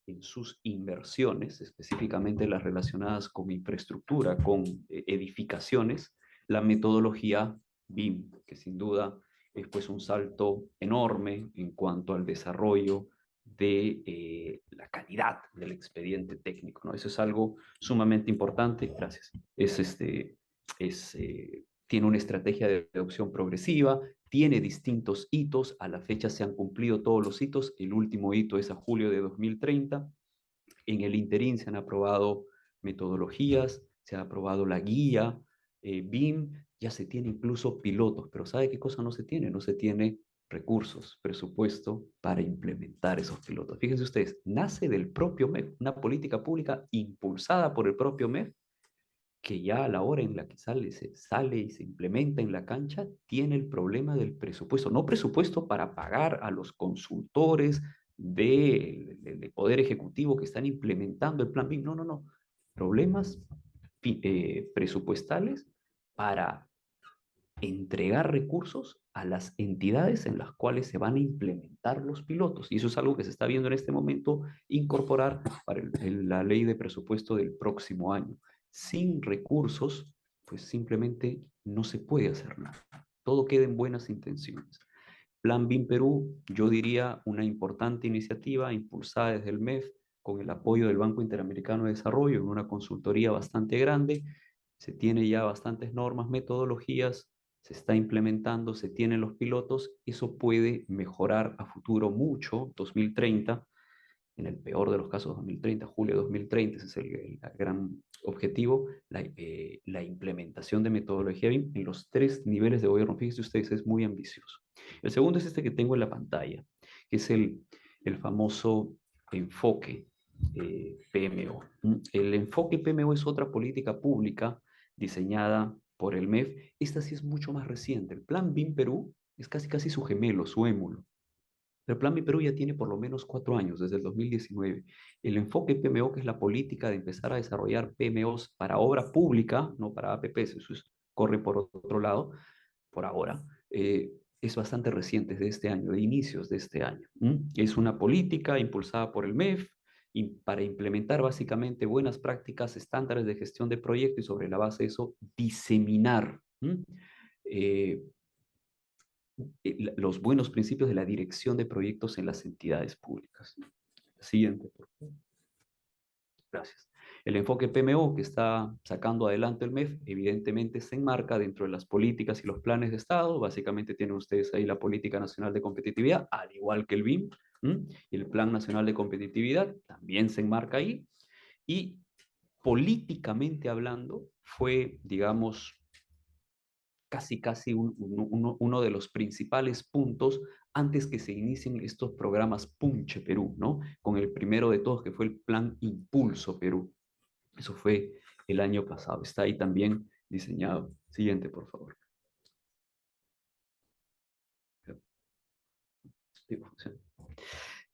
en sus inversiones, específicamente las relacionadas con infraestructura, con edificaciones, la metodología BIM, que sin duda es pues un salto enorme en cuanto al desarrollo de la calidad del expediente técnico, ¿no? Eso es algo sumamente importante, gracias. Tiene una estrategia de adopción progresiva, tiene distintos hitos, a la fecha se han cumplido todos los hitos, el último hito es a julio de 2030, en el interín se han aprobado metodologías, se ha aprobado la guía, BIM, ya se tiene incluso pilotos, pero ¿sabe qué cosa no se tiene? No se tiene recursos, presupuesto para implementar esos pilotos. Fíjense ustedes, nace del propio MEF, una política pública impulsada por el propio MEF, que ya a la hora en la que sale y se implementa en la cancha, tiene el problema del presupuesto. No presupuesto para pagar a los consultores de Poder Ejecutivo que están implementando el plan BIM. No, no, no. Problemas presupuestales para entregar recursos a las entidades en las cuales se van a implementar los pilotos. Y eso es algo que se está viendo en este momento incorporar para la ley de presupuesto del próximo año. Sin recursos, pues simplemente no se puede hacer nada. Todo queda en buenas intenciones. Plan BIM Perú, yo diría una importante iniciativa impulsada desde el MEF con el apoyo del Banco Interamericano de Desarrollo en una consultoría bastante grande. Se tiene ya bastantes normas, metodologías, se está implementando, se tienen los pilotos. Eso puede mejorar a futuro mucho, 2030, en el peor de los casos 2030, julio de 2030, ese es el gran objetivo, la implementación de metodología BIM en los 3 niveles de gobierno. Fíjense ustedes, es muy ambicioso. El segundo es este que tengo en la pantalla, que es el famoso enfoque PMO. El enfoque PMO es otra política pública diseñada por el MEF. Esta sí es mucho más reciente. El Plan BIM Perú es casi casi su gemelo, su émulo. El Plan BIM Perú ya tiene por lo menos 4 años, desde el 2019. El enfoque PMO, que es la política de empezar a desarrollar PMOs para obra pública, no para APPs, eso corre por otro lado, por ahora, es bastante reciente, de este año, de inicios de este año. Es una política impulsada por el MEF para implementar básicamente buenas prácticas, estándares de gestión de proyectos y sobre la base de eso diseminar los buenos principios de la dirección de proyectos en las entidades públicas. Siguiente, por favor. Gracias. El enfoque PMO que está sacando adelante el MEF, evidentemente se enmarca dentro de las políticas y los planes de Estado. Básicamente tienen ustedes ahí la Política Nacional de Competitividad, al igual que el BIM, y el Plan Nacional de Competitividad también se enmarca ahí. Y políticamente hablando, fue, digamos, casi uno de los principales puntos antes que se inicien estos programas Punche Perú, ¿no? Con el primero de todos, que fue el Plan Impulso Perú. Eso fue el año pasado. Está ahí también diseñado. Siguiente, por favor.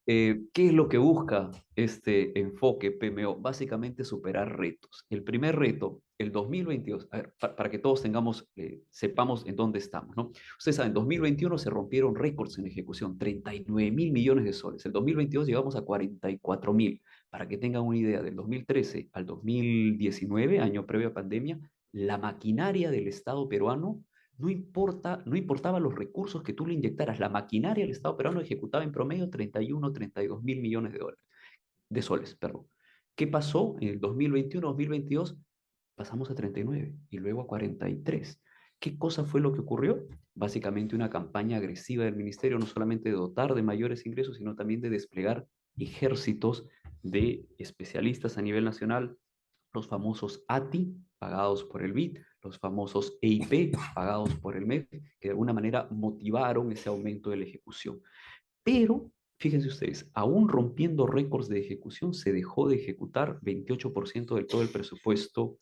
¿Qué es lo que busca este enfoque PMO? Básicamente superar retos. El primer reto, el 2022, a ver, para que todos sepamos en dónde estamos, ¿no? Ustedes saben, en 2021 se rompieron récords en ejecución, 39.000 millones de soles. El 2022 llegamos a 44.000. Para que tengan una idea, del 2013 al 2019, año previo a pandemia, la maquinaria del Estado peruano no importaba los recursos que tú le inyectaras, la maquinaria del Estado peruano ejecutaba en promedio 31, 32 mil millones de soles, perdón. ¿Qué pasó en el 2021, 2022? Pasamos a 39 y luego a 43. ¿Qué cosa fue lo que ocurrió? Básicamente una campaña agresiva del ministerio, no solamente de dotar de mayores ingresos, sino también de desplegar ejércitos de especialistas a nivel nacional, los famosos ATI, pagados por el BID, los famosos EIP, pagados por el MEF, que de alguna manera motivaron ese aumento de la ejecución. Pero, fíjense ustedes, aún rompiendo récords de ejecución, se dejó de ejecutar 28% de todo el presupuesto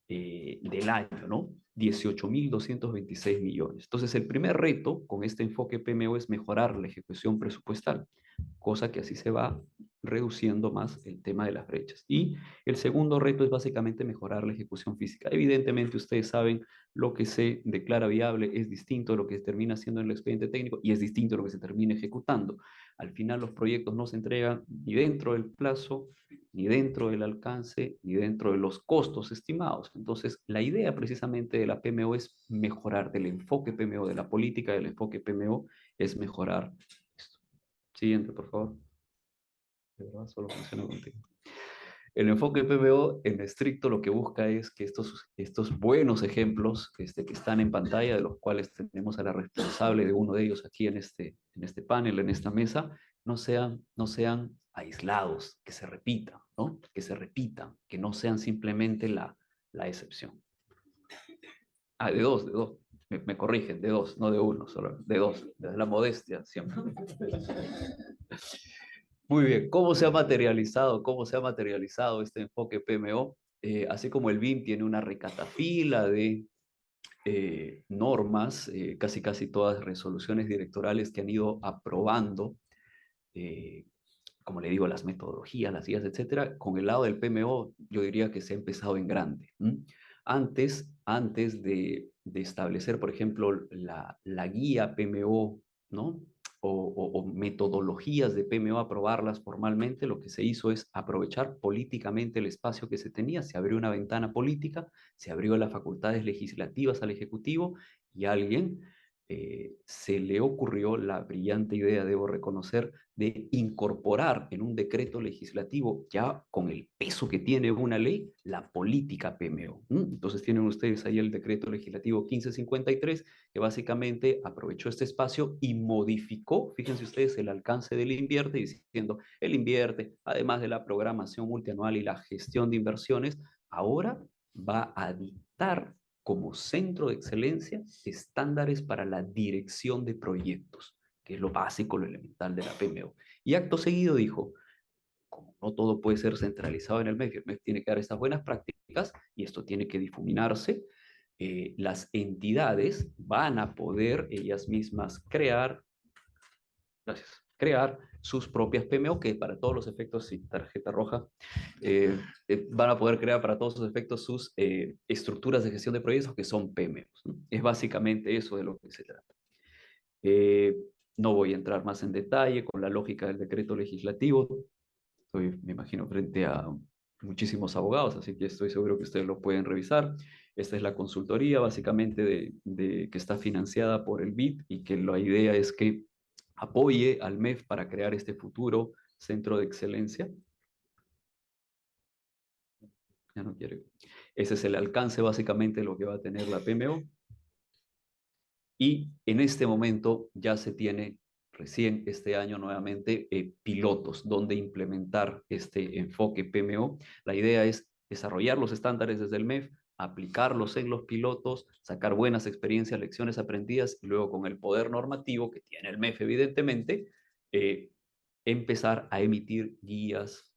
del año, ¿no? 18.226 millones. Entonces, el primer reto con este enfoque PMO es mejorar la ejecución presupuestal, cosa que así se va reduciendo más el tema de las brechas. Y el segundo reto es básicamente mejorar la ejecución física. Evidentemente, ustedes saben, lo que se declara viable es distinto a lo que se termina haciendo en el expediente técnico y es distinto a lo que se termina ejecutando. Al final, los proyectos no se entregan ni dentro del plazo, ni dentro del alcance, ni dentro de los costos estimados. Entonces, la idea precisamente de la PMO es mejorar, del enfoque PMO, de la política del enfoque PMO, es mejorar esto. Siguiente, por favor. De verdad, solo funciona contigo. El enfoque PMO en estricto lo que busca es que estos buenos ejemplos que están en pantalla, de los cuales tenemos a la responsable de uno de ellos aquí en este panel, en esta mesa, no sean aislados, que se repitan, ¿no? Que se repitan, que no sean simplemente la excepción. Ah, de dos. Me corrigen, de dos, no de uno, solo de dos, desde la modestia siempre. Muy bien, ¿cómo se ha materializado? ¿Cómo se ha materializado este enfoque PMO? Así como el BIM tiene una recatafila de normas, casi todas resoluciones directorales que han ido aprobando, como le digo, las metodologías, las guías, etcétera. Con el lado del PMO, yo diría que se ha empezado en grande. Antes de establecer, por ejemplo, la guía PMO, ¿no? O metodologías de PMO, aprobarlas formalmente, lo que se hizo es aprovechar políticamente el espacio que se tenía, se abrió una ventana política, se abrió las facultades legislativas al Ejecutivo y a alguien se le ocurrió la brillante idea, debo reconocer, de incorporar en un decreto legislativo, ya con el peso que tiene una ley, la política PMO. Entonces tienen ustedes ahí el decreto legislativo 1553, que básicamente aprovechó este espacio y modificó, fíjense ustedes, el alcance del invierte, diciendo, el invierte, además de la programación multianual y la gestión de inversiones, ahora va a dictar como centro de excelencia estándares para la dirección de proyectos, que es lo básico, lo elemental de la PMO. Y acto seguido dijo, como no todo puede ser centralizado en el MEF tiene que dar estas buenas prácticas y esto tiene que difuminarse, las entidades van a poder ellas mismas crear sus propias PMO, que para todos los efectos, sí, tarjeta roja, van a poder crear para todos los efectos sus estructuras de gestión de proyectos, que son PMOs, ¿no? Es básicamente eso de lo que se trata. No voy a entrar más en detalle con la lógica del decreto legislativo. Estoy, me imagino, frente a muchísimos abogados, así que estoy seguro que ustedes lo pueden revisar. Esta es la consultoría, básicamente, que está financiada por el BID y que la idea es que apoye al MEF para crear este futuro centro de excelencia. Ya no quiere. Ese es el alcance, básicamente, de lo que va a tener la PMO. Y en este momento ya se tiene, recién este año nuevamente, pilotos donde implementar este enfoque PMO. La idea es desarrollar los estándares desde el MEF, aplicarlos en los pilotos, sacar buenas experiencias, lecciones aprendidas y luego con el poder normativo que tiene el MEF, evidentemente, empezar a emitir guías,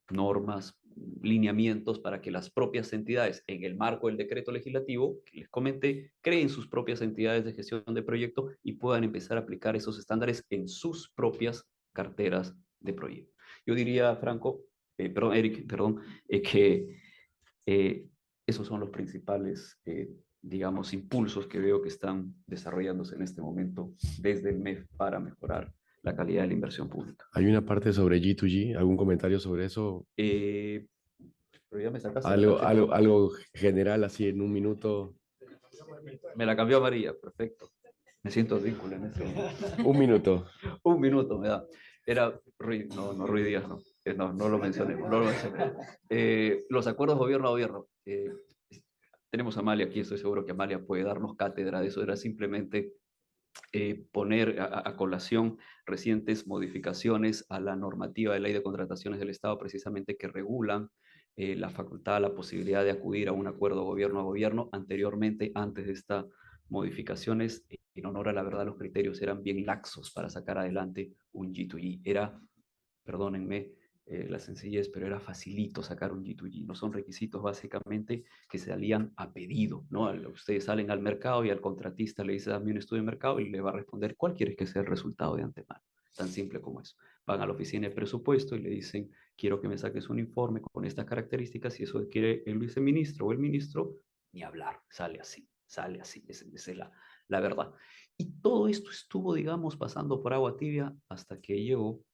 normas, lineamientos para que las propias entidades, en el marco del decreto legislativo que les comenté, creen sus propias entidades de gestión de proyecto y puedan empezar a aplicar esos estándares en sus propias carteras de proyecto. Yo diría, Franco, Eric, que esos son los principales, digamos, impulsos que veo que están desarrollándose en este momento desde el MEF para mejorar la calidad de la inversión pública. Hay una parte sobre G2G, ¿algún comentario sobre eso? pero ya me sacaste la Algo, tarjeta. algo general así en un minuto. Me la cambió a María, perfecto. Me siento ridículo en eso. Un minuto. Un minuto me da. Era Ruiz, no Ruiz Díaz, no. No lo mencionemos, no lo mencionemos. Los acuerdos gobierno a gobierno. Tenemos a Amalia aquí, estoy seguro que Amalia puede darnos cátedra de eso. Era simplemente poner a colación recientes modificaciones a la normativa de ley de contrataciones del Estado, precisamente que regulan la facultad, la posibilidad de acudir a un acuerdo gobierno a gobierno. Anteriormente, antes de estas modificaciones, en honor a la verdad, los criterios eran bien laxos para sacar adelante un G2G. Era, perdónenme, la sencillez, pero era facilito sacar un G2G. No son requisitos básicamente que se salían a pedido, ¿no? Ustedes salen al mercado y al contratista le dice, dame un estudio de mercado y le va a responder cuál quieres que sea el resultado de antemano. Tan simple como eso. Van a la oficina de presupuesto y le dicen, quiero que me saques un informe con estas características, y eso quiere el viceministro o el ministro, ni hablar, sale así, esa es la verdad. Y todo esto estuvo, digamos, pasando por agua tibia hasta que llegó,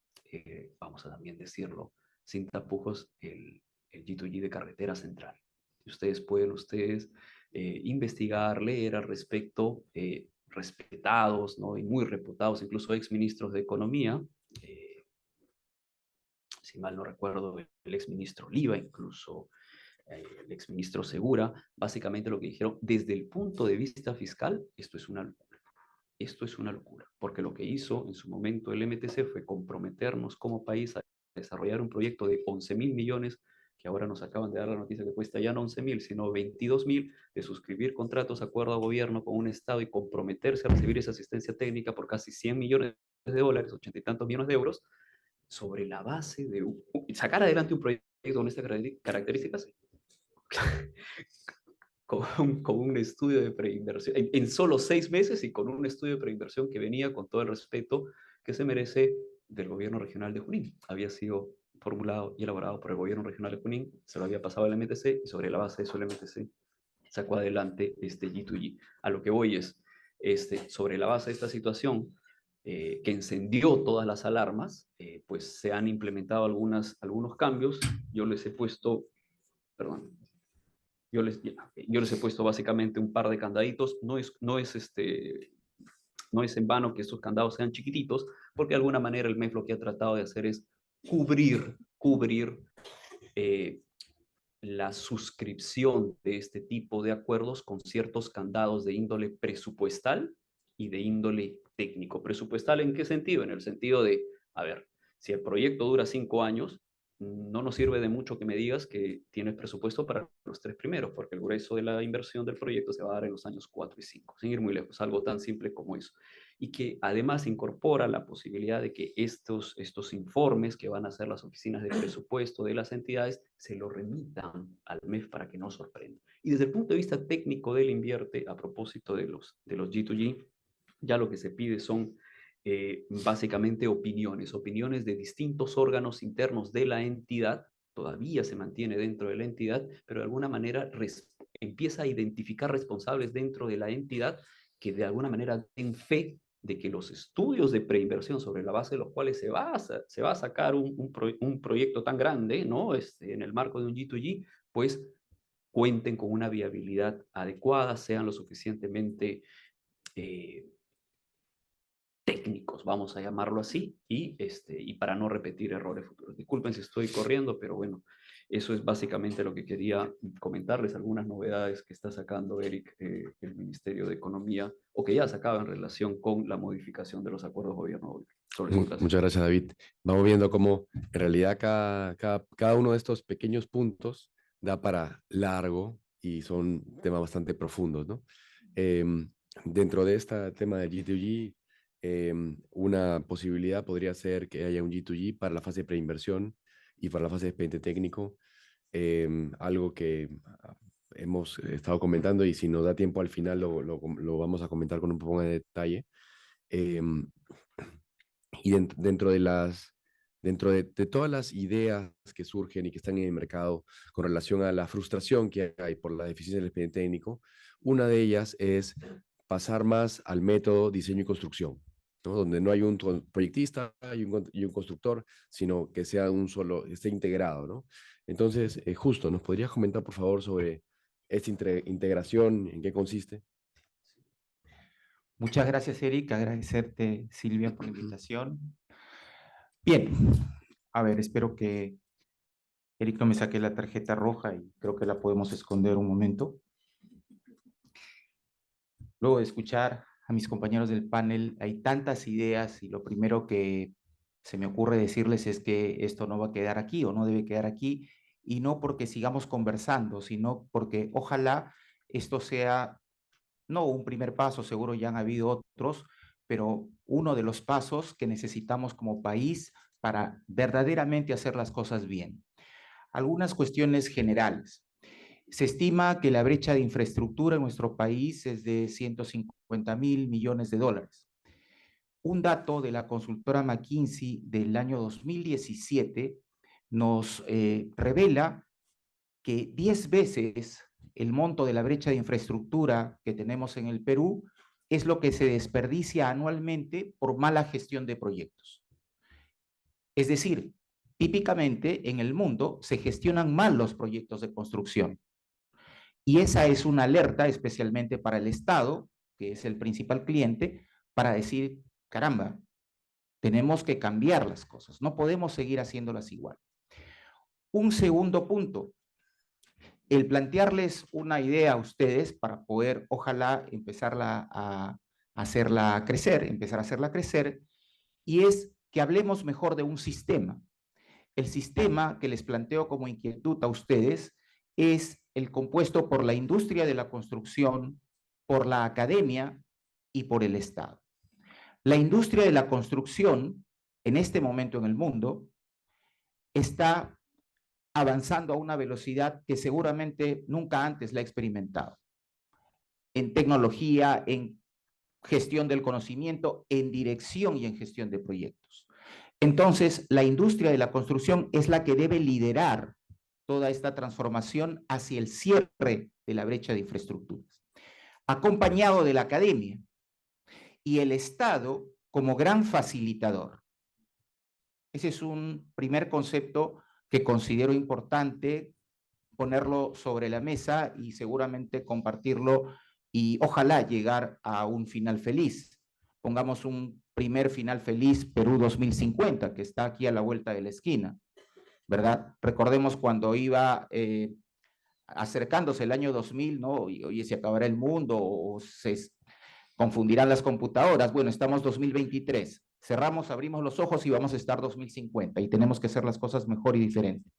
vamos a también decirlo, sin tapujos, el G2G de Carretera Central. Ustedes pueden investigar, leer al respecto, respetados, ¿no? Y muy reputados, incluso exministros de Economía, si mal no recuerdo, el exministro Oliva, incluso el exministro Segura, básicamente lo que dijeron, desde el punto de vista fiscal, esto es una locura. Esto es una locura, porque lo que hizo en su momento el MTC fue comprometernos como país a desarrollar un proyecto de 11.000 millones, que ahora nos acaban de dar la noticia que cuesta ya no 11.000, sino 22.000, de suscribir contratos, acuerdo a gobierno con un Estado y comprometerse a recibir esa asistencia técnica por casi 100 millones de dólares, 80 y tantos millones de euros, sobre la base de sacar adelante un proyecto con estas características con un estudio de preinversión, en solo 6 meses, y con un estudio de preinversión que venía con todo el respeto que se merece del gobierno regional de Junín. Había sido formulado y elaborado por el gobierno regional de Junín, se lo había pasado al MTC, y sobre la base de eso el MTC sacó adelante este G2G. A lo que voy es, sobre la base de esta situación, que encendió todas las alarmas, pues se han implementado algunos cambios. Yo les he puesto, perdón, yo les he puesto básicamente un par de candaditos. No es en vano que estos candados sean chiquititos, porque de alguna manera el MEF lo que ha tratado de hacer es cubrir la suscripción de este tipo de acuerdos con ciertos candados de índole presupuestal y de índole técnico. ¿Presupuestal en qué sentido? En el sentido de, a ver, si el proyecto dura 5 años, no nos sirve de mucho que me digas que tienes presupuesto para los 3 primeros, porque el grueso de la inversión del proyecto se va a dar en los años 4 y 5, sin ir muy lejos, algo tan simple como eso. Y que además incorpora la posibilidad de que estos informes que van a hacer las oficinas de presupuesto de las entidades se lo remitan al MEF para que no sorprenda. Y desde el punto de vista técnico del invierte, a propósito de los G2G, ya lo que se pide son básicamente opiniones de distintos órganos internos de la entidad. Todavía se mantiene dentro de la entidad, pero de alguna manera empieza a identificar responsables dentro de la entidad que de alguna manera den fe de que los estudios de preinversión sobre la base de los cuales se va a sacar un proyecto tan grande, ¿no? En el marco de un G2G, pues cuenten con una viabilidad adecuada, sean lo suficientemente técnicos, vamos a llamarlo así, y para no repetir errores futuros. Disculpen si estoy corriendo, pero bueno, eso es básicamente lo que quería comentarles, algunas novedades que está sacando Eric, el Ministerio de Economía, o que ya sacaba en relación con la modificación de los acuerdos gobierno. Muchas gracias, David. Vamos viendo cómo en realidad cada uno de estos pequeños puntos da para largo y son temas bastante profundos, ¿no? Dentro de este tema del G2G, una posibilidad podría ser que haya un G2G para la fase de preinversión y para la fase de expediente técnico, algo que hemos estado comentando, y si nos da tiempo al final lo vamos a comentar con un poco de detalle. Y dentro de todas las ideas que surgen y que están en el mercado con relación a la frustración que hay por la deficiencia del expediente técnico, una de ellas es pasar más al método diseño y construcción, ¿no? Donde no hay un proyectista y un constructor, sino que sea esté integrado, ¿no? Entonces, justo, ¿nos podrías comentar, por favor, sobre esta integración, en qué consiste? Muchas gracias, Eric. Agradecerte, Silvia, por la invitación. Bien, a ver, espero que Eric no me saque la tarjeta roja y creo que la podemos esconder un momento. Luego de escuchar a mis compañeros del panel, hay tantas ideas y lo primero que se me ocurre decirles es que esto no va a quedar aquí o no debe quedar aquí, y no porque sigamos conversando, sino porque ojalá esto sea no un primer paso, seguro ya han habido otros, pero uno de los pasos que necesitamos como país para verdaderamente hacer las cosas bien. Algunas cuestiones generales. Se estima que la brecha de infraestructura en nuestro país es de 150.000 millones de dólares. Un dato de la consultora McKinsey del año 2017 nos revela que 10 veces el monto de la brecha de infraestructura que tenemos en el Perú es lo que se desperdicia anualmente por mala gestión de proyectos. Es decir, típicamente en el mundo se gestionan mal los proyectos de construcción. Y esa es una alerta especialmente para el Estado, que es el principal cliente, para decir, caramba, tenemos que cambiar las cosas, no podemos seguir haciéndolas igual. Un segundo punto, el plantearles una idea a ustedes para poder, ojalá, empezarla a hacerla crecer, empezar a hacerla crecer, y es que hablemos mejor de un sistema. El sistema que les planteo como inquietud a ustedes es el compuesto por la industria de la construcción, por la academia y por el Estado. La industria de la construcción, en este momento en el mundo, está avanzando a una velocidad que seguramente nunca antes la ha experimentado. En tecnología, en gestión del conocimiento, en dirección y en gestión de proyectos. Entonces, la industria de la construcción es la que debe liderar toda esta transformación hacia el cierre de la brecha de infraestructuras, acompañado de la academia y el Estado como gran facilitador. Ese es un primer concepto que considero importante ponerlo sobre la mesa y seguramente compartirlo y ojalá llegar a un final feliz. Pongamos un primer final feliz, Perú 2050, que está aquí a la vuelta de la esquina, ¿verdad? Recordemos cuando iba acercándose el año 2000, ¿no? Y oye, se acabará el mundo o se confundirán las computadoras. Bueno, estamos 2023. Cerramos, abrimos los ojos y vamos a estar 2050 y tenemos que hacer las cosas mejor y diferente.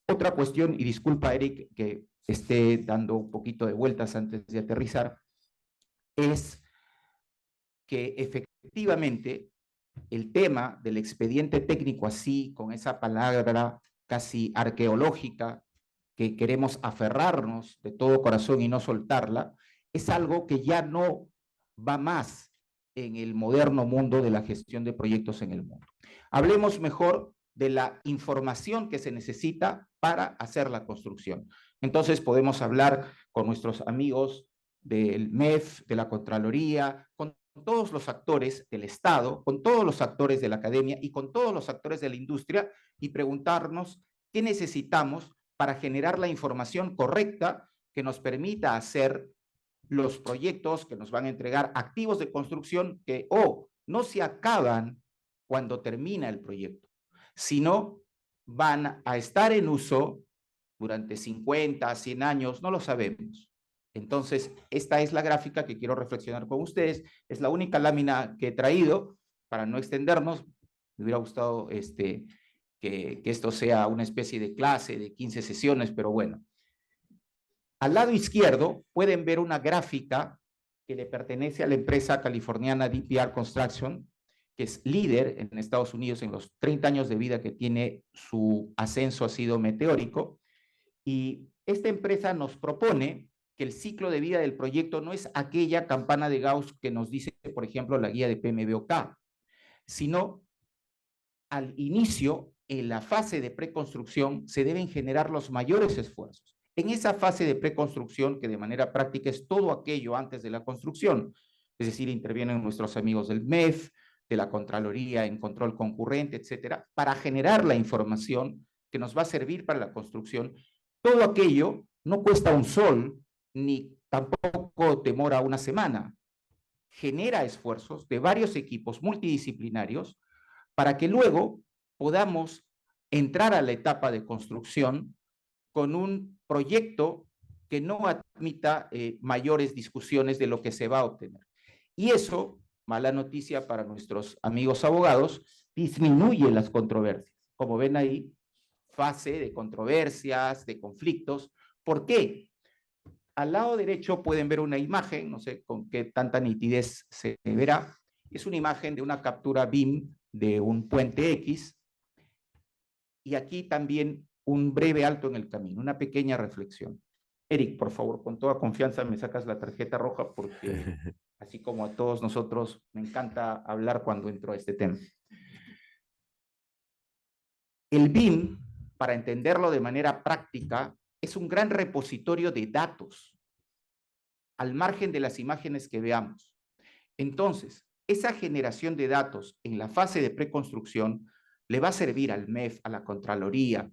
Otra cuestión, y disculpa Eric que esté dando un poquito de vueltas antes de aterrizar, es que efectivamente el tema del expediente técnico así, con esa palabra casi arqueológica, que queremos aferrarnos de todo corazón y no soltarla, es algo que ya no va más en el moderno mundo de la gestión de proyectos en el mundo. Hablemos mejor de la información que se necesita para hacer la construcción. Entonces podemos hablar con nuestros amigos del MEF, de la Contraloría, con todos los actores del Estado, con todos los actores de la academia y con todos los actores de la industria y preguntarnos qué necesitamos para generar la información correcta que nos permita hacer los proyectos que nos van a entregar activos de construcción que no se acaban cuando termina el proyecto, sino van a estar en uso durante 50, 100 años, no lo sabemos. Entonces, esta es la gráfica que quiero reflexionar con ustedes. Es la única lámina que he traído para no extendernos. Me hubiera gustado que esto sea una especie de clase de 15 sesiones, pero bueno. Al lado izquierdo pueden ver una gráfica que le pertenece a la empresa californiana DPR Construction, que es líder en Estados Unidos en los 30 años de vida que tiene. Su ascenso ha sido meteórico. Y esta empresa nos propone que el ciclo de vida del proyecto no es aquella campana de Gauss que nos dice, por ejemplo, la guía de PMBOK, sino al inicio, en la fase de preconstrucción, se deben generar los mayores esfuerzos. En esa fase de preconstrucción, que de manera práctica es todo aquello antes de la construcción, es decir, intervienen nuestros amigos del MEF, de la Contraloría en control concurrente, etcétera, para generar la información que nos va a servir para la construcción, todo aquello no cuesta un sol, ni tampoco demora una semana. Genera esfuerzos de varios equipos multidisciplinarios para que luego podamos entrar a la etapa de construcción con un proyecto que no admita mayores discusiones de lo que se va a obtener. Y eso, mala noticia para nuestros amigos abogados, disminuye las controversias. Como ven ahí, fase de controversias, de conflictos. ¿Por qué? Al lado derecho pueden ver una imagen, no sé con qué tanta nitidez se verá. Es una imagen de una captura BIM de un puente X. Y aquí también un breve alto en el camino, una pequeña reflexión. Eric, por favor, con toda confianza me sacas la tarjeta roja porque, así como a todos nosotros, me encanta hablar cuando entro a este tema. El BIM, para entenderlo de manera práctica, es un gran repositorio de datos, al margen de las imágenes que veamos. Entonces, esa generación de datos en la fase de preconstrucción le va a servir al MEF, a la Contraloría,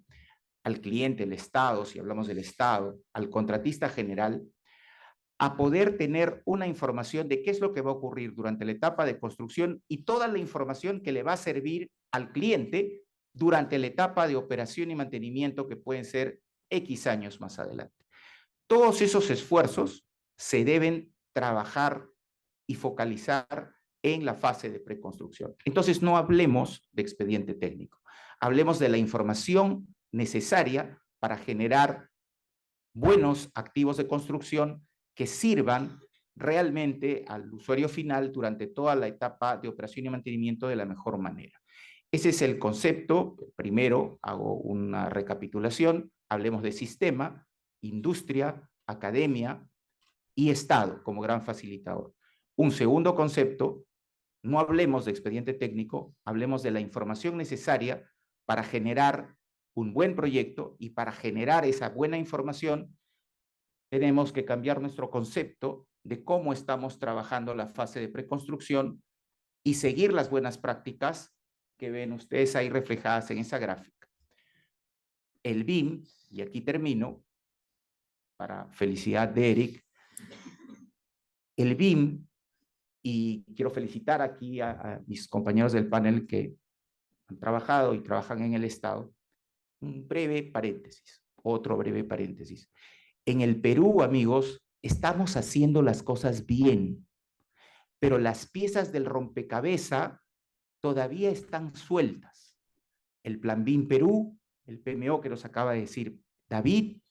al cliente, el Estado, si hablamos del Estado, al contratista general, a poder tener una información de qué es lo que va a ocurrir durante la etapa de construcción y toda la información que le va a servir al cliente durante la etapa de operación y mantenimiento que pueden ser X años más adelante. Todos esos esfuerzos se deben trabajar y focalizar en la fase de preconstrucción. Entonces, no hablemos de expediente técnico, hablemos de la información necesaria para generar buenos activos de construcción que sirvan realmente al usuario final durante toda la etapa de operación y mantenimiento de la mejor manera. Ese es el concepto. Primero hago una recapitulación, hablemos de sistema, industria, academia y Estado como gran facilitador. Un segundo concepto, no hablemos de expediente técnico, hablemos de la información necesaria para generar un buen proyecto, y para generar esa buena información tenemos que cambiar nuestro concepto de cómo estamos trabajando la fase de preconstrucción y seguir las buenas prácticas que ven ustedes ahí reflejadas en esa gráfica. El BIM, y aquí termino, para felicidad de Eric, el BIM, y quiero felicitar aquí a mis compañeros del panel que han trabajado y trabajan en el Estado. Un breve paréntesis, otro breve paréntesis. En el Perú, amigos, estamos haciendo las cosas bien, pero las piezas del rompecabezas todavía están sueltas. El Plan BIM Perú, el PMO que nos acaba de decir David,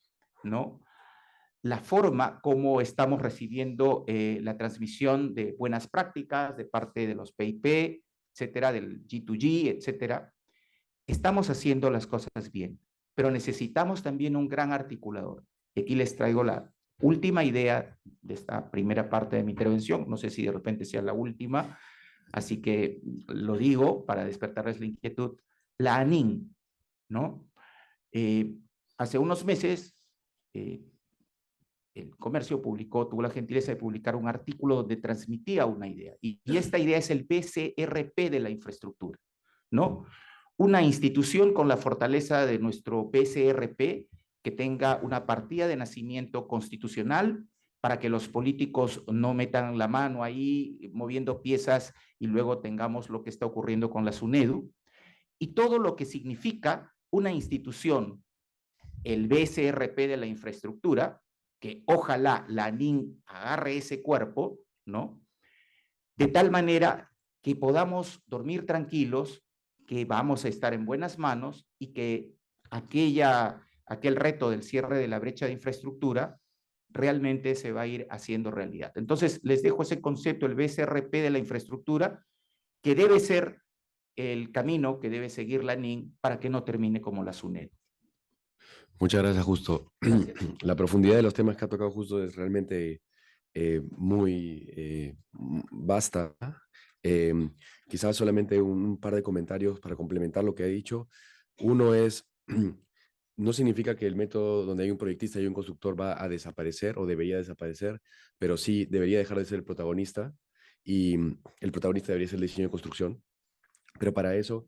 ¿no? La forma como estamos recibiendo la transmisión de buenas prácticas de parte de los PIP, etcétera, del G2G, etcétera. Estamos haciendo las cosas bien, pero necesitamos también un gran articulador. Y aquí les traigo la última idea de esta primera parte de mi intervención. No sé si de repente sea la última, así que lo digo para despertarles la inquietud. La ANIN, ¿no? Hace unos meses, el comercio tuvo la gentileza de publicar un artículo donde transmitía una idea. Y esta idea es el BCRP de la infraestructura, ¿no? Una institución con la fortaleza de nuestro BCRP que tenga una partida de nacimiento constitucional para que los políticos no metan la mano ahí moviendo piezas y luego tengamos lo que está ocurriendo con la SUNEDU. Y todo lo que significa una institución, el BCRP de la infraestructura, que ojalá la ANIN agarre ese cuerpo, ¿no? De tal manera que podamos dormir tranquilos, que vamos a estar en buenas manos y que aquel reto del cierre de la brecha de infraestructura realmente se va a ir haciendo realidad. Entonces, les dejo ese concepto, el BCRP de la infraestructura, que debe ser el camino que debe seguir la ANIN para que no termine como la SUNED. Muchas gracias, Justo. Gracias. La profundidad de los temas que ha tocado Justo es realmente muy vasta. Quizás solamente un par de comentarios para complementar lo que ha dicho. Uno es, no significa que el método donde hay un proyectista y un constructor va a desaparecer o debería desaparecer, pero sí debería dejar de ser el protagonista, y el protagonista debería ser el diseño de construcción. Pero para eso,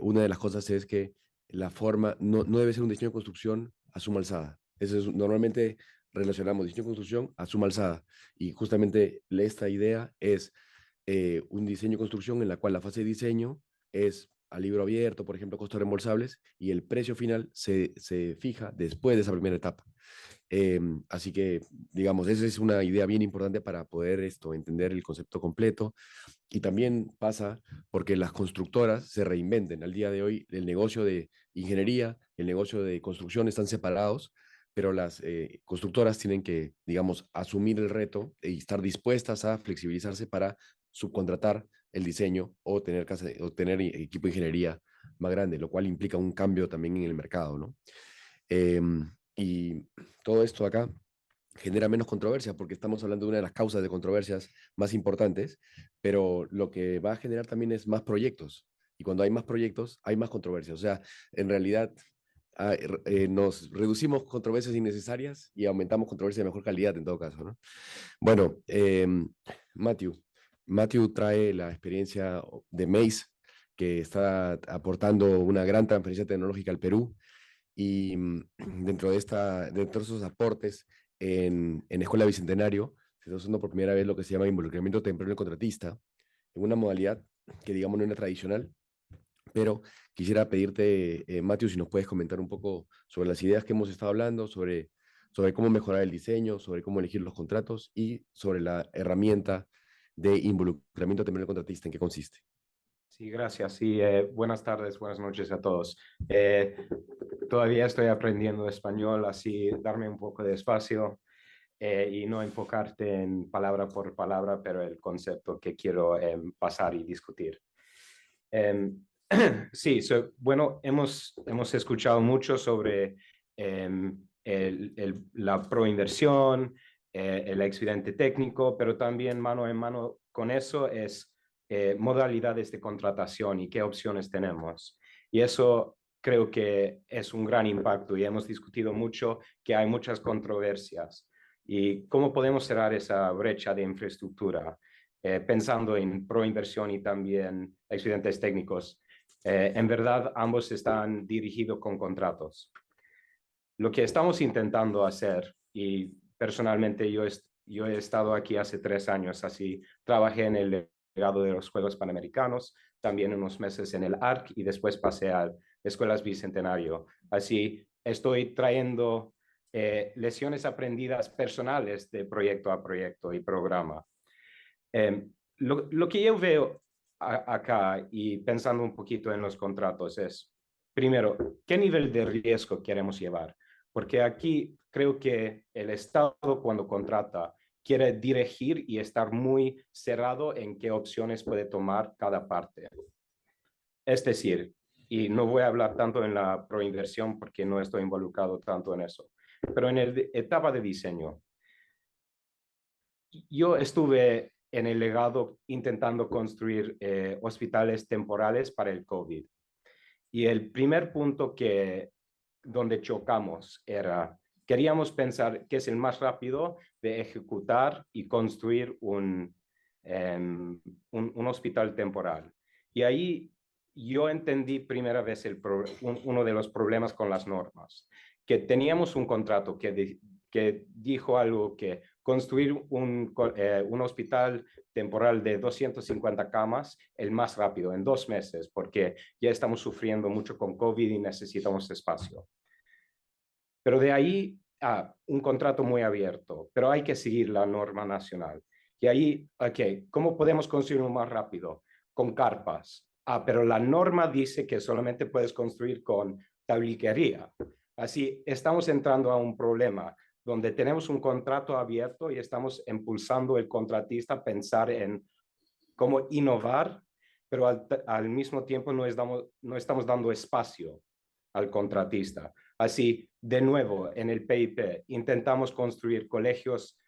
una de las cosas es que la forma, no debe ser un diseño de construcción a suma alzada. Eso es, normalmente relacionamos diseño de construcción a suma alzada. Y justamente esta idea es un diseño de construcción en la cual la fase de diseño es a libro abierto, por ejemplo, costos reembolsables, y el precio final se fija después de esa primera etapa. Así que, digamos, esa es una idea bien importante para poder entender el concepto completo. Y también pasa porque las constructoras se reinventen. Al día de hoy, el negocio de ingeniería, el negocio de construcción están separados, pero las constructoras tienen que, digamos, asumir el reto y estar dispuestas a flexibilizarse para subcontratar el diseño o tener equipo de ingeniería más grande, lo cual implica un cambio también en el mercado, ¿no? Y todo esto acá genera menos controversia porque estamos hablando de una de las causas de controversias más importantes, pero lo que va a generar también es más proyectos. Y cuando hay más proyectos, hay más controversias. O sea, en realidad nos reducimos controversias innecesarias y aumentamos controversias de mejor calidad en todo caso, ¿no? Bueno, Matthew trae la experiencia de Mace, que está aportando una gran transferencia tecnológica al Perú y dentro de esos aportes en Escuela Bicentenario, se está usando por primera vez lo que se llama involucramiento temprano del contratista, en una modalidad que digamos no era tradicional, pero quisiera pedirte, Matthew, si nos puedes comentar un poco sobre las ideas que hemos estado hablando, sobre cómo mejorar el diseño, sobre cómo elegir los contratos y sobre la herramienta de involucramiento temprano del contratista, ¿en qué consiste? Sí, gracias. Sí, buenas tardes, buenas noches a todos. Todavía estoy aprendiendo español, así darme un poco de espacio y no enfocarte en palabra por palabra, pero el concepto que quiero pasar y discutir. Sí, bueno, hemos escuchado mucho sobre la proinversión, el accidente técnico, pero también mano en mano con eso es modalidades de contratación y qué opciones tenemos. Y eso creo que es un gran impacto y hemos discutido mucho que hay muchas controversias. ¿Y cómo podemos cerrar esa brecha de infraestructura? Pensando en proinversión y también accidentes técnicos. En verdad, ambos están dirigidos con contratos. Lo que estamos intentando hacer, y personalmente yo he estado aquí hace 3 años, así trabajé en el legado de los Juegos Panamericanos, también unos meses en el ARC y después pasé a Escuelas Bicentenario. Así estoy trayendo lecciones aprendidas personales de proyecto a proyecto y programa. Lo que yo veo acá y pensando un poquito en los contratos es, primero, ¿qué nivel de riesgo queremos llevar? Porque aquí creo que el Estado cuando contrata quiere dirigir y estar muy cerrado en qué opciones puede tomar cada parte. Es decir, y no voy a hablar tanto en la proinversión porque no estoy involucrado tanto en eso, pero en la etapa de diseño. Yo estuve en el legado intentando construir hospitales temporales para el COVID. Y el primer punto donde chocamos era, queríamos pensar qué es el más rápido de ejecutar y construir un hospital temporal. Y ahí yo entendí primera vez uno de los problemas con las normas, que teníamos un contrato que dijo algo que construir un hospital temporal de 250 camas el más rápido, en 2 meses, porque ya estamos sufriendo mucho con COVID y necesitamos espacio. Pero de ahí a un contrato muy abierto, pero hay que seguir la norma nacional. Y ahí, ok, ¿cómo podemos construirlo más rápido? Con carpas. Pero la norma dice que solamente puedes construir con tabiquería. Así, estamos entrando a un problema donde tenemos un contrato abierto y estamos impulsando al contratista a pensar en cómo innovar, pero al mismo tiempo no estamos dando espacio al contratista. Así, de nuevo, en el PIP intentamos construir colegios,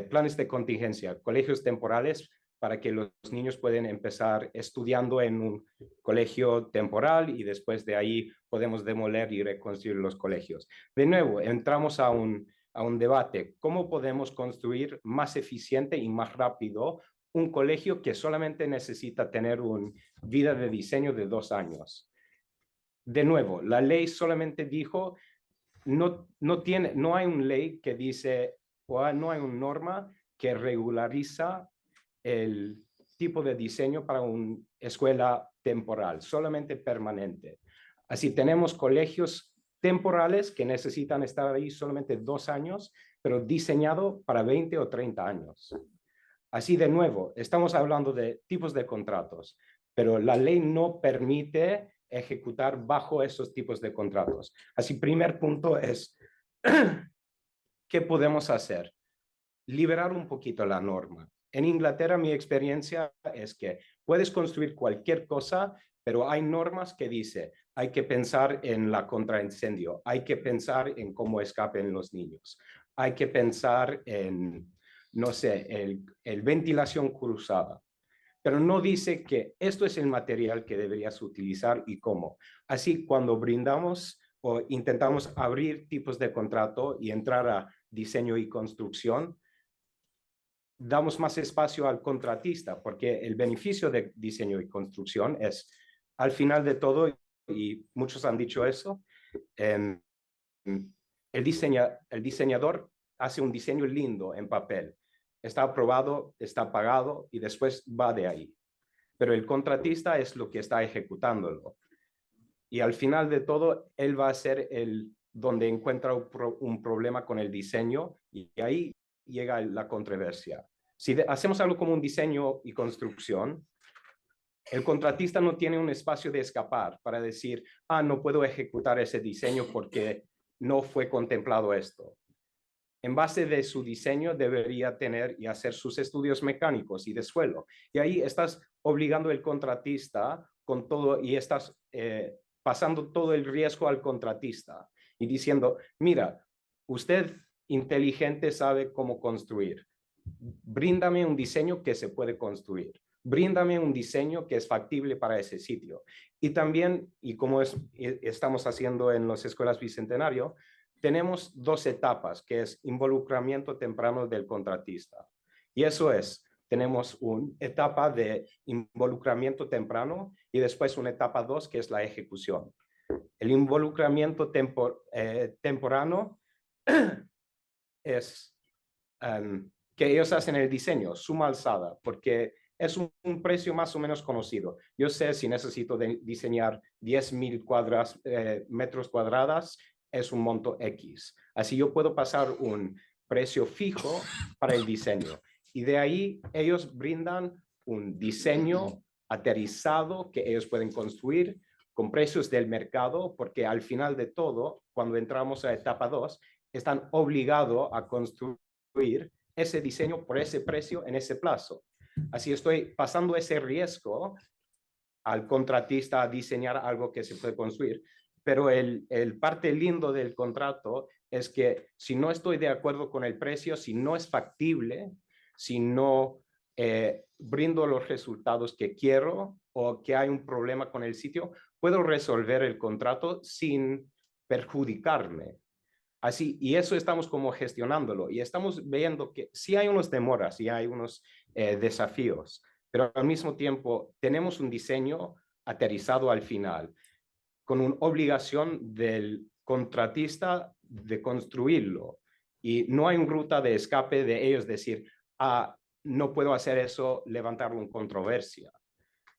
planes de contingencia, colegios temporales para que los niños puedan empezar estudiando en un colegio temporal y después de ahí podemos demoler y reconstruir los colegios. De nuevo, entramos a un debate. ¿Cómo podemos construir más eficiente y más rápido un colegio que solamente necesita tener una vida de diseño de 2 años? de nuevo, la ley solamente dijo, no hay una ley que dice, o no hay una norma que regulariza el tipo de diseño para una escuela temporal, solamente permanente. Así tenemos colegios temporales que necesitan estar ahí solamente 2 años, pero diseñado para 20 o 30 años. Así de nuevo, estamos hablando de tipos de contratos, pero la ley no permite ejecutar bajo esos tipos de contratos. Así, primer punto es, ¿qué podemos hacer? Liberar un poquito la norma. En Inglaterra, mi experiencia es que puedes construir cualquier cosa, pero hay normas que dice, hay que pensar en la contraincendio, hay que pensar en cómo escapen los niños, hay que pensar en, no sé, el ventilación cruzada. Pero no dice que esto es el material que deberías utilizar y cómo. Así, cuando brindamos o intentamos abrir tipos de contrato y entrar a diseño y construcción, damos más espacio al contratista, porque el beneficio de diseño y construcción es, al final de todo, y muchos han dicho eso, el diseñador hace un diseño lindo en papel, está aprobado, está pagado y después va de ahí. Pero el contratista es lo que está ejecutándolo. Y al final de todo, él va a ser el donde encuentra un problema con el diseño y ahí llega la controversia. Si hacemos algo como un diseño y construcción, el contratista no tiene un espacio de escapar para decir, no puedo ejecutar ese diseño porque no fue contemplado esto. En base de su diseño debería tener y hacer sus estudios mecánicos y de suelo. Y ahí estás obligando al contratista con todo y estás pasando todo el riesgo al contratista y diciendo, mira, usted inteligente sabe cómo construir. Bríndame un diseño que se puede construir. Bríndame un diseño que es factible para ese sitio. Y también, y como estamos haciendo en las escuelas Bicentenario, tenemos 2 etapas, que es involucramiento temprano del contratista. Y eso es, tenemos una etapa de involucramiento temprano y después una etapa 2, que es la ejecución. El involucramiento temprano es que ellos hacen el diseño, suma alzada, porque es un precio más o menos conocido. Yo sé si necesito diseñar 10,000 metros cuadrados, es un monto X. Así yo puedo pasar un precio fijo para el diseño. Y de ahí ellos brindan un diseño aterrizado que ellos pueden construir con precios del mercado, porque al final de todo, cuando entramos a etapa 2, están obligados a construir ese diseño por ese precio en ese plazo. Así estoy pasando ese riesgo al contratista a diseñar algo que se puede construir. Pero el parte lindo del contrato es que si no estoy de acuerdo con el precio, si no es factible, si no brindo los resultados que quiero o que hay un problema con el sitio, puedo resolver el contrato sin perjudicarme. Así, y eso estamos como gestionándolo y estamos viendo que sí hay unos demoras, sí hay unos desafíos, pero al mismo tiempo tenemos un diseño aterrizado al final, con una obligación del contratista de construirlo. Y no hay una ruta de escape de ellos decir, no puedo hacer eso, levantarlo en controversia.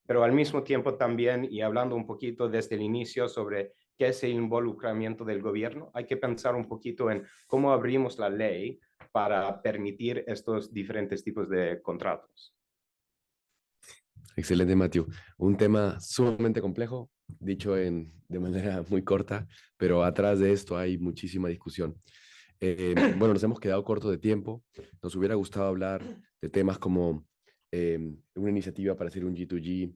Pero al mismo tiempo también, y hablando un poquito desde el inicio sobre qué es el involucramiento del gobierno, hay que pensar un poquito en cómo abrimos la ley para permitir estos diferentes tipos de contratos. Excelente, Matthew. Un tema sumamente complejo, dicho de manera muy corta, pero atrás de esto hay muchísima discusión. Bueno, nos hemos quedado cortos de tiempo. Nos hubiera gustado hablar de temas como una iniciativa para hacer un G2G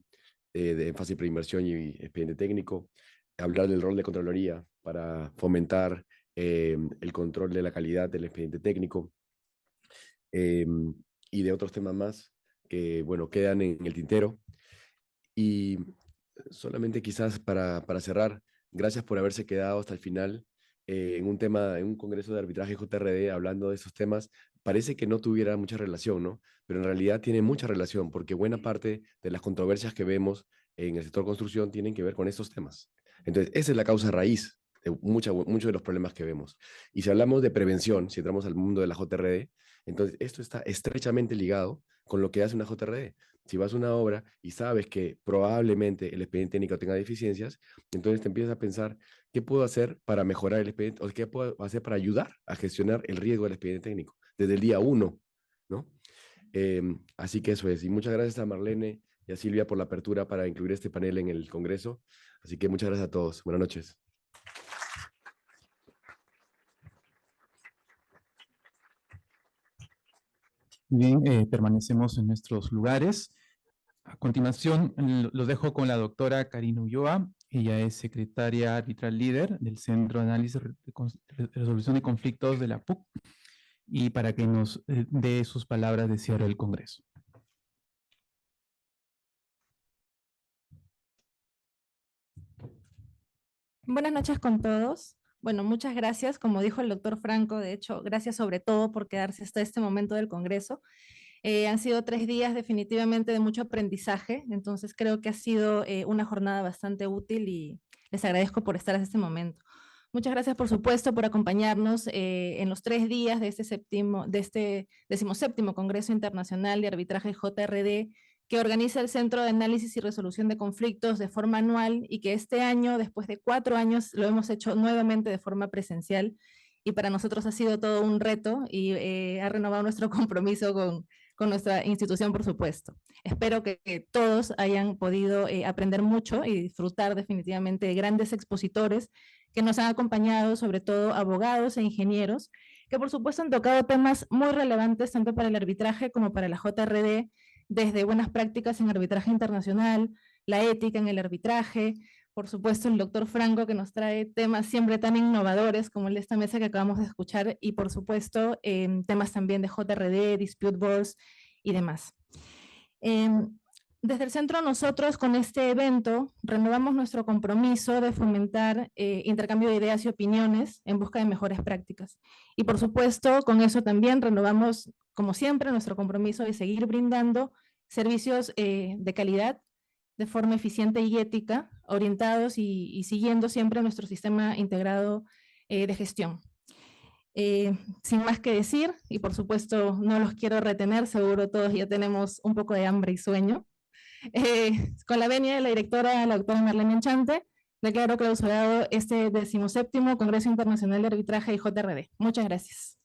de fase de preinversión y expediente técnico, hablar del rol de Contraloría para fomentar el control de la calidad del expediente técnico y de otros temas más que, bueno, quedan en el tintero. Y solamente quizás para cerrar, gracias por haberse quedado hasta el final en un congreso de arbitraje JRD hablando de esos temas. Parece que no tuviera mucha relación, ¿no? Pero en realidad tiene mucha relación porque buena parte de las controversias que vemos en el sector construcción tienen que ver con estos temas. Entonces, esa es la causa raíz de muchos de los problemas que vemos. Y si hablamos de prevención, si entramos al mundo de la JRD, entonces esto está estrechamente ligado con lo que hace una JRD. Si vas a una obra y sabes que probablemente el expediente técnico tenga deficiencias, entonces te empiezas a pensar, ¿qué puedo hacer para mejorar el expediente? ¿O qué puedo hacer para ayudar a gestionar el riesgo del expediente técnico? Desde el día 1, ¿no? Así que eso es. Y muchas gracias a Marlene y a Silvia por la apertura para incluir este panel en el Congreso. Así que muchas gracias a todos. Buenas noches. Bien, permanecemos en nuestros lugares. A continuación, los dejo con la doctora Karina Ulloa. Ella es secretaria arbitral líder del Centro de Análisis y Resolución de Conflictos de la PUC, y para que nos dé sus palabras de cierre del Congreso. Buenas noches con todos. Bueno, muchas gracias. Como dijo el doctor Franco, de hecho, gracias sobre todo por quedarse hasta este momento del Congreso. Han sido 3 días definitivamente de mucho aprendizaje, entonces creo que ha sido una jornada bastante útil y les agradezco por estar hasta este momento. Muchas gracias, por supuesto, por acompañarnos en los 3 días de este 17º Congreso Internacional de Arbitraje JRD, que organiza el Centro de Análisis y Resolución de Conflictos de forma anual, y que este año, después de 4 años, lo hemos hecho nuevamente de forma presencial, y para nosotros ha sido todo un reto y ha renovado nuestro compromiso con nuestra institución, por supuesto. Espero que todos hayan podido aprender mucho y disfrutar definitivamente de grandes expositores que nos han acompañado, sobre todo abogados e ingenieros, que por supuesto han tocado temas muy relevantes tanto para el arbitraje como para la JRD, desde buenas prácticas en arbitraje internacional, la ética en el arbitraje, por supuesto el doctor Franco, que nos trae temas siempre tan innovadores como el de esta mesa que acabamos de escuchar, y por supuesto temas también de JRD, dispute balls y demás. Desde el centro, nosotros con este evento renovamos nuestro compromiso de fomentar intercambio de ideas y opiniones en busca de mejores prácticas. Y por supuesto, con eso también renovamos, como siempre, nuestro compromiso de seguir brindando servicios de calidad, de forma eficiente y ética, orientados y siguiendo siempre nuestro sistema integrado de gestión. Sin más que decir, y por supuesto no los quiero retener, seguro todos ya tenemos un poco de hambre y sueño. Con la venia de la directora, la doctora Marlene Enchante, declaro clausurado este 17º Congreso Internacional de Arbitraje y JRD. Muchas gracias.